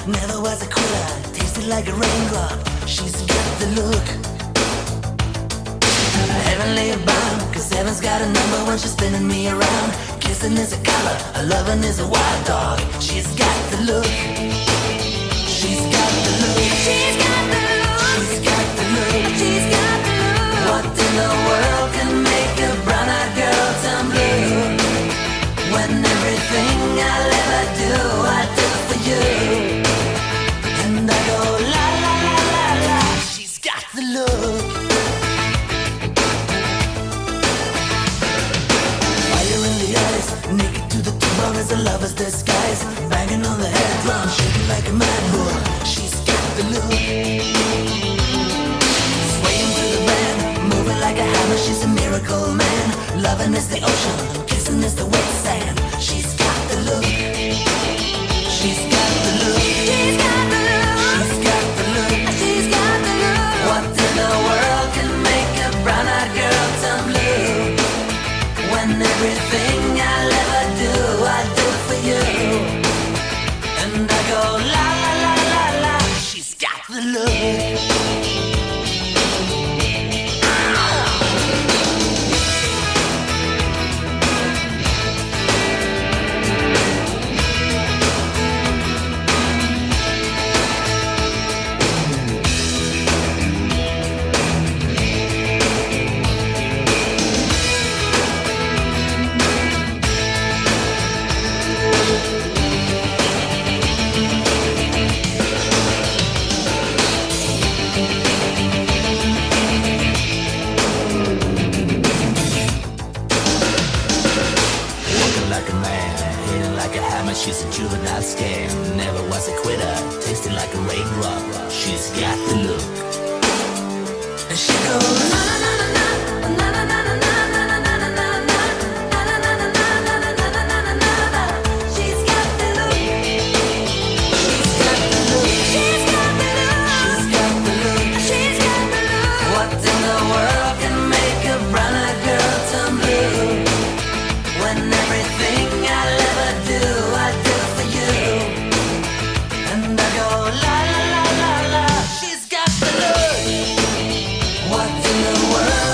never was a quitter. Tasted like a raindrop. She's got the look. Heavenly bound, 'cause heaven's got a number when she's spinning me around. Kissing is a color, a loving is a wild dog. She's got the look. She's got the look. She's got the look. She's got the look. She's got the look. What in the world can make a brown-eyed girl turn blue? When everything I'll ever do, I do for you. And I go la la la la la. She's got the look. Fire in the eyes, naked to the bone as a lover's disguise. Banging on the head drum, shaking like a mad bull. She's got the look. Swaying through the band, moving like a hammer. She's a miracle man. Loving is the ocean, kissing is the wet sand. She's got the look. She's got the look. She's got the look. She's got the look. She's got the look. What in the world can make a brown-eyed girl turn blue? When everything I'll ever do, I do for you. And I go la la la la la. She's got the look. Like a man, hitting like a hammer. She's a juvenile scam. Never was a quitter, tasting like a raindrop. She's got the look. And she goes na na na na na na na na na na na na na na na. She's got the look. She's got the look. She's got the look. She's got the look. She's got the look. What in the world can make a brown-eyed girl turn blue? When everything I'll ever do, I do for you. And I go la la la la la. She's got the look. What in the world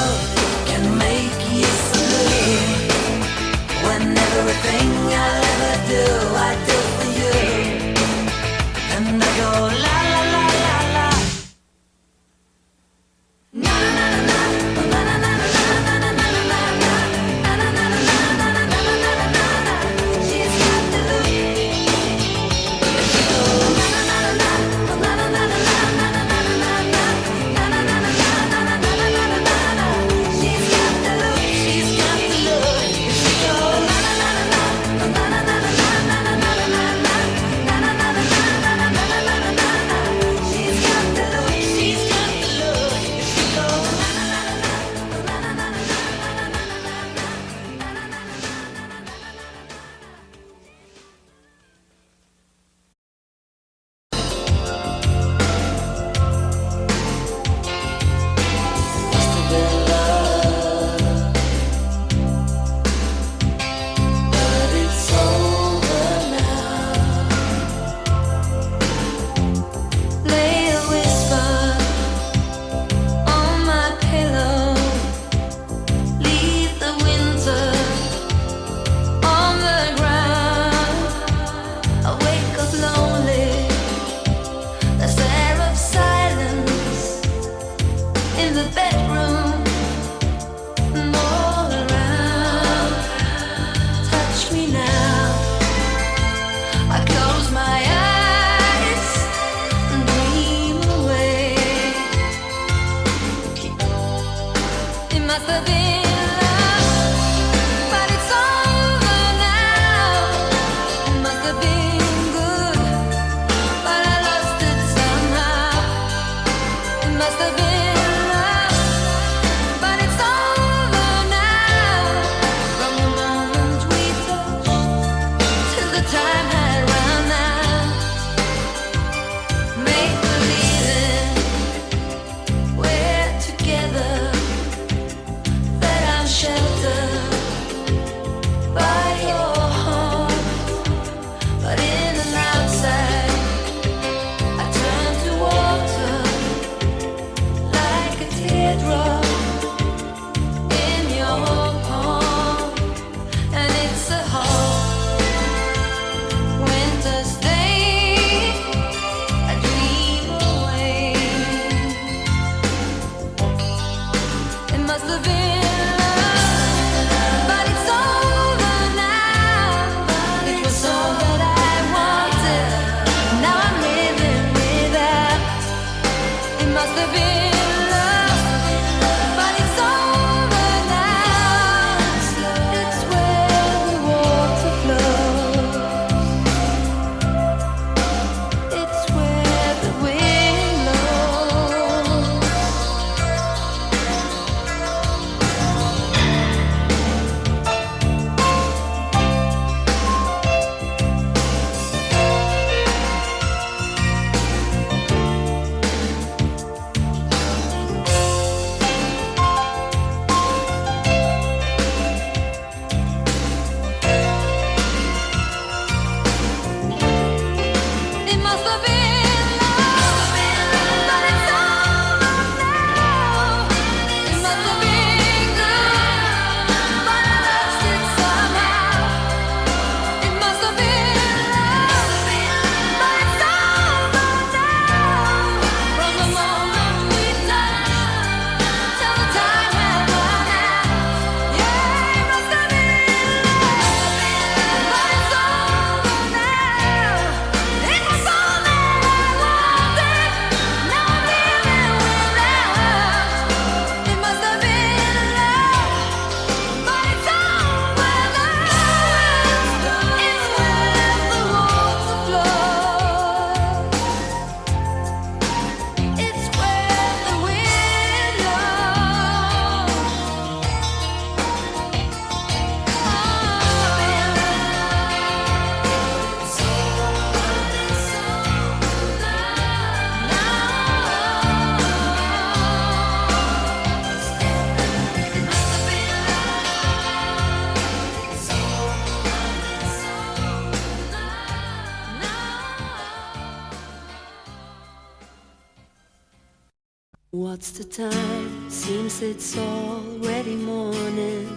What's the time? Seems it's already morning.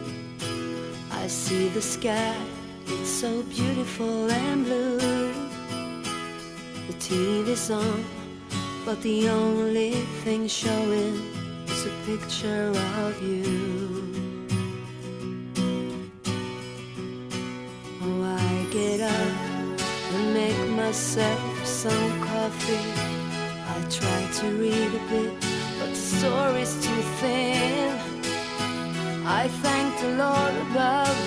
I see the sky, it's so beautiful and blue. The TV's on, but the only thing showing is a picture of you. Oh, I get up and make myself some coffee. I try to read a bit, but the story's too thin. I thank the Lord above,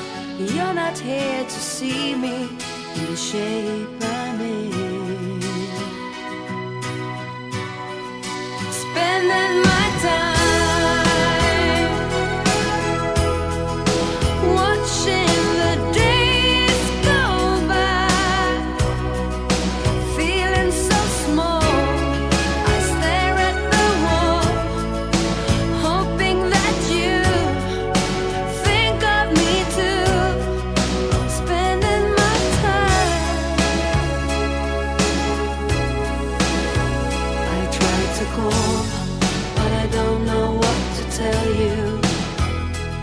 you're not here to see me in the shape I'm in. Spending my time watching the days go by, feeling so small. I stare at the wall, hoping that you think of me too. Spending my time. I try to call, but I don't know what to tell you.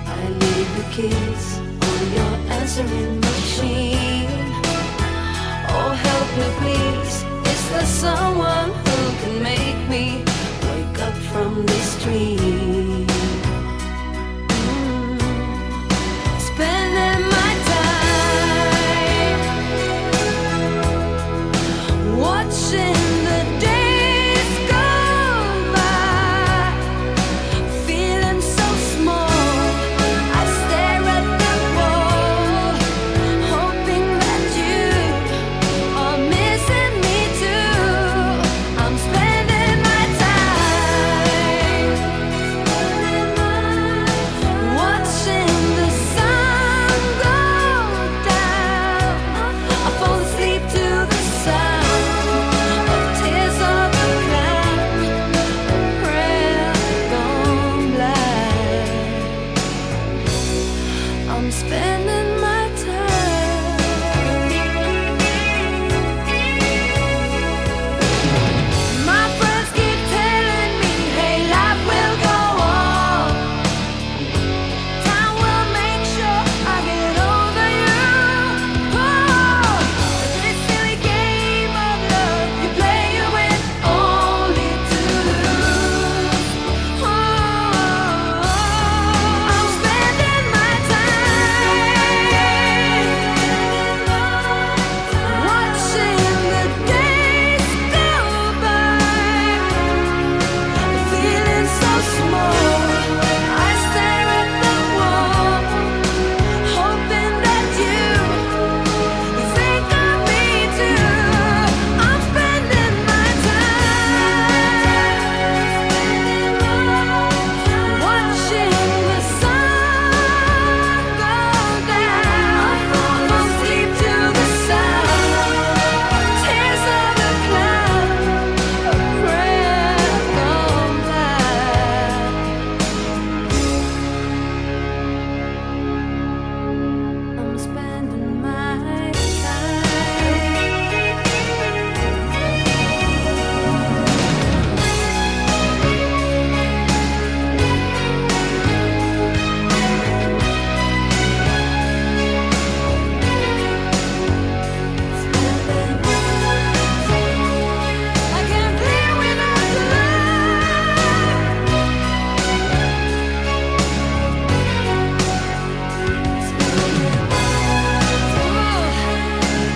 I leave the keys on your answering machine. Oh, help me please, is there someone who can make me wake up from this dream? Spending my time watching the days go by, feeling so small. I stare at the wall, hoping that you are missing me too. I'm spending my time watching the sun go down. I fall asleep to the sound of tears of a clown, a prayer gone blind. I'm spending my time. My friends keep telling me, hey, life will go on. Time will make sure I get over you. Oh, this silly game of love you play, you win only to lose. Oh, I'm spending my time watching the days go by, feeling so small. I stare at the wall, hoping that you think of me too. I'm spending my time watching the sun go down. I fall asleep to the sound of tears of a clown, a prayer gone blind. I'm spending my time. I can't live without your love.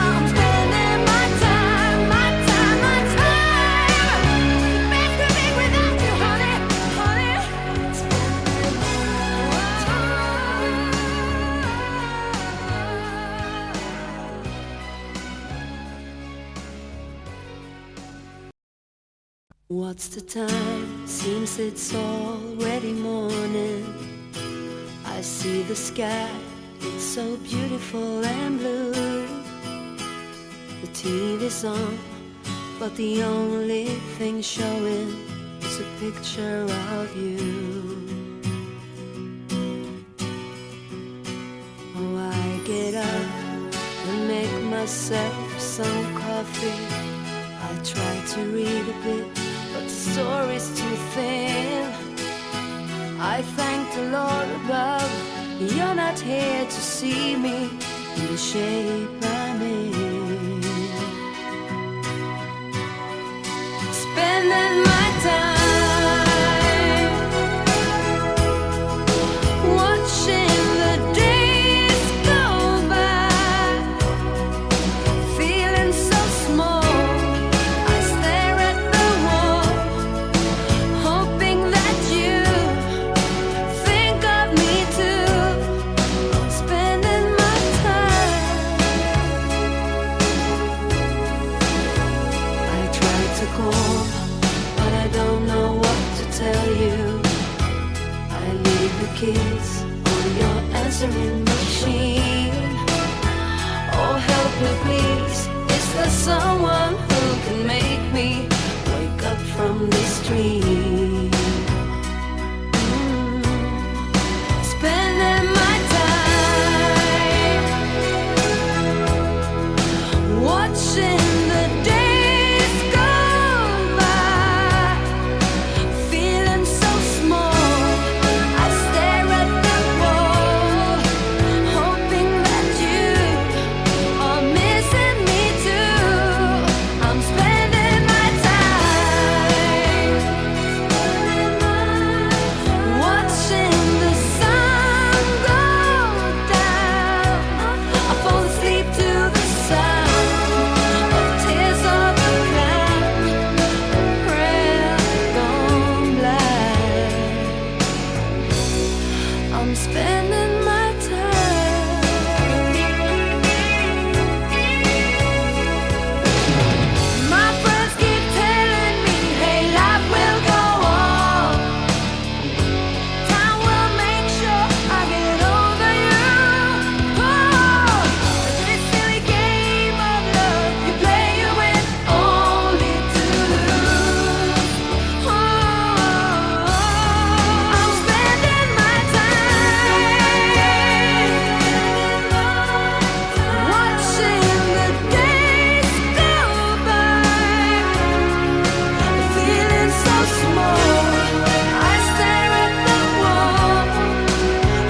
I'm spending my time, my time, my time. Makes me big without you, honey, honey. What's the time? Seems it's already morning. I see the sky, it's so beautiful and blue. The TV's on, but the only thing showing is a picture of you. Oh, I get up and make myself some coffee. I try to read a bit, but the the story's too thin. I thank the Lord above. You're not here to see me in the shape I'm in. Spending my time watching the days go by, feeling so small. I stare at the wall, hoping that you think of me too. Spending my time. I try to call, but I don't know what to tell you. I leave the keys on your answering machine. Oh, help me please. Is there someone who can make me wake up from this dream? Spending my time watching the days go by, feeling so small. I stare at the wall, hoping that you are missing me too. I'm spending my time watching the sun go down. I fall asleep to the sound of tears of a clown, a prayer gone blind. I'm spending my time. My friends keep telling me, hey, life will go on. Time will make sure I get over you. Oh, this silly game of love you play, you win only to lose. Oh, I'm spending my time watching the days go by, feeling so small. I stare at the wall,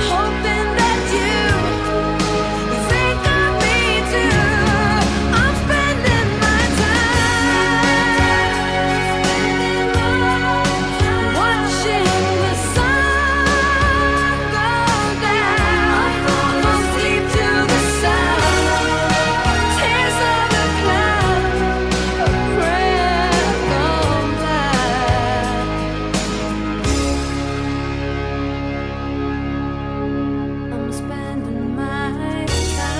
hoping that you think of me too. I'm spending my time watching the sun go down. I fall asleep to the sound tears of a clown, a prayer gone blind. I'm spending my time.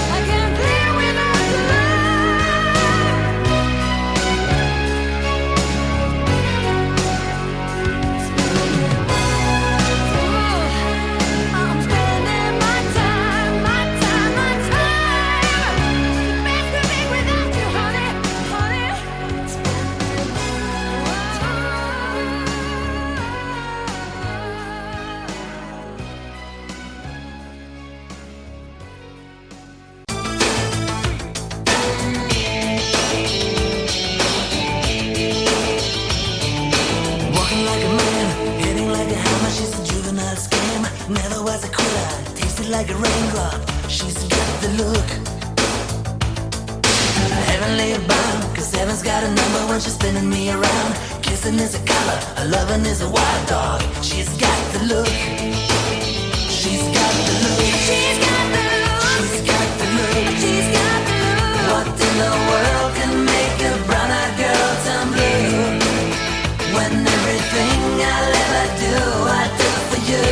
I can't live without your love. I'm spending my time, my time, my time. Makes me think without you, honey, honey. Walking like a man, hitting like a hammer. She's a juvenile scam. Never was a quitter, tasted like a raindrop. She's got the look. Heavenly bound, cause heaven's got a number when she's spinning me around. Kissing is a color, her loving is a wild dog. She's got the look. She's got the look. She's got the look. She's got the look. She's got the look. What in the world can make a brown-eyed girl turn blue? When everything I'll ever do, I do for you.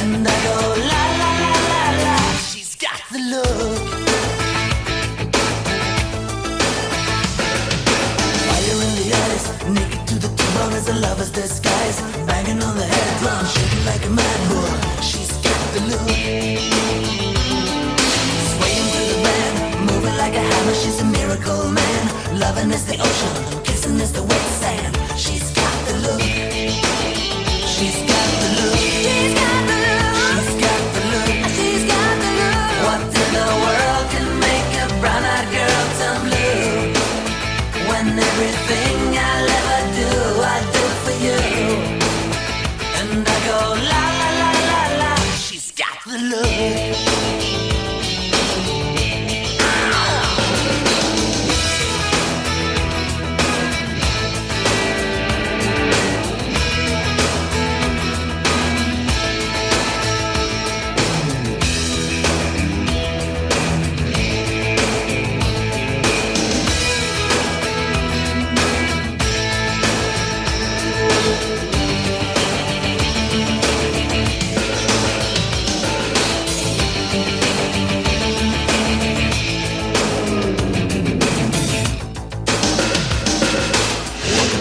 And I go la la la la la. She's got the look. Fire in the eyes, naked to the bone as a lover's disguise. Banging on the head drum, shaking like a mad bull. She's got miracle man. Loving is the ocean, kissing is the wet sand. She's got the look. She's got the look. She's got the look. She's got the look. She's got the look. What in the world can make a brown-eyed girl turn blue? When everything I'll ever do, I do for you. And I go la la la la la. She's got the look.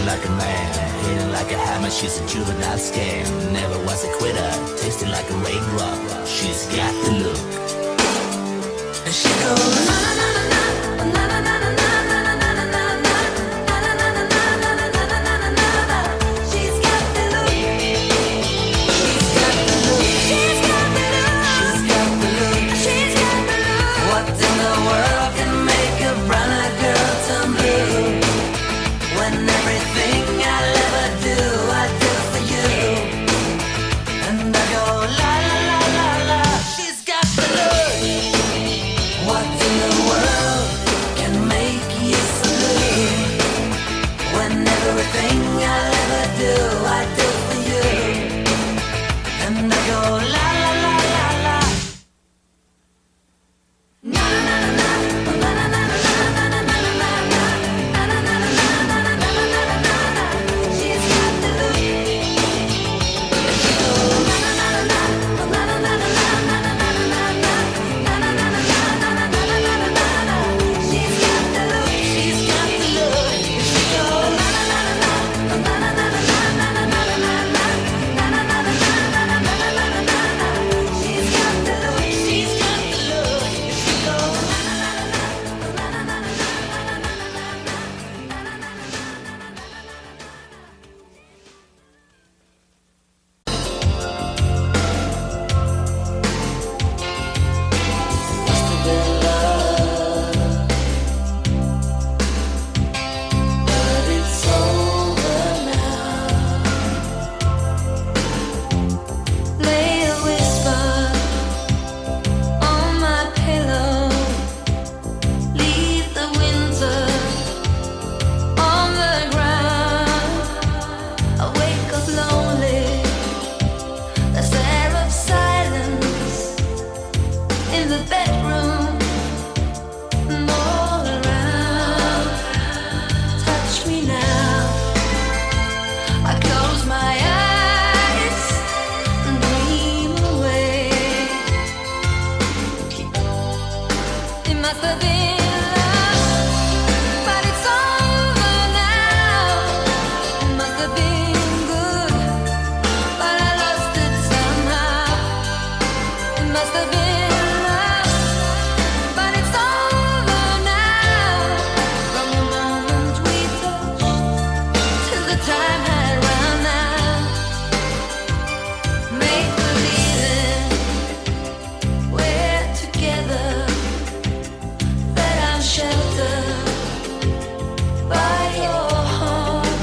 Like a man, hitting like a hammer, she's a juvenile scam. Never was a quitter, tasting like a raindrop. She's got the look. And she goes na na na na na na na na na na na na na. She's got the look. She's got the look. She's got the look. She's got the look. She's got the look. What in the world can make a brown-eyed girl turn blue? When everything I'll ever do, I do for you. And I go la la la la la. She's got the look. What in the world can make you so blue? When everything I'll ever do, I do for you. And I go la la la la la. Na na na na na na na na na na na na. She's got the look. She's got the look. She goes la la la la She's got the look. She's got the look. She goes Lay a whisper on my pillow. Leave the winter on the ground. I wake up lonely. There's air of silence in the bedroom and all around. Touch me now. I close my eyes and dream away. It must have been love, but it's over now. It must have been good, but I lost it somehow. It must have been love, but it's over now. From the moment we touched till the time had run out. Make believing we're together, that I'm sheltered by your home.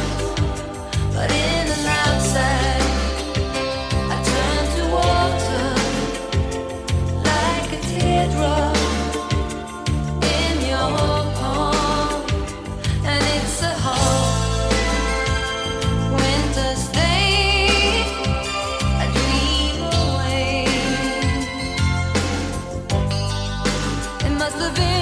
But in and outside, I turn to water like a teardrop in your palm. And it's a hard winter's day. I dream away. It must have been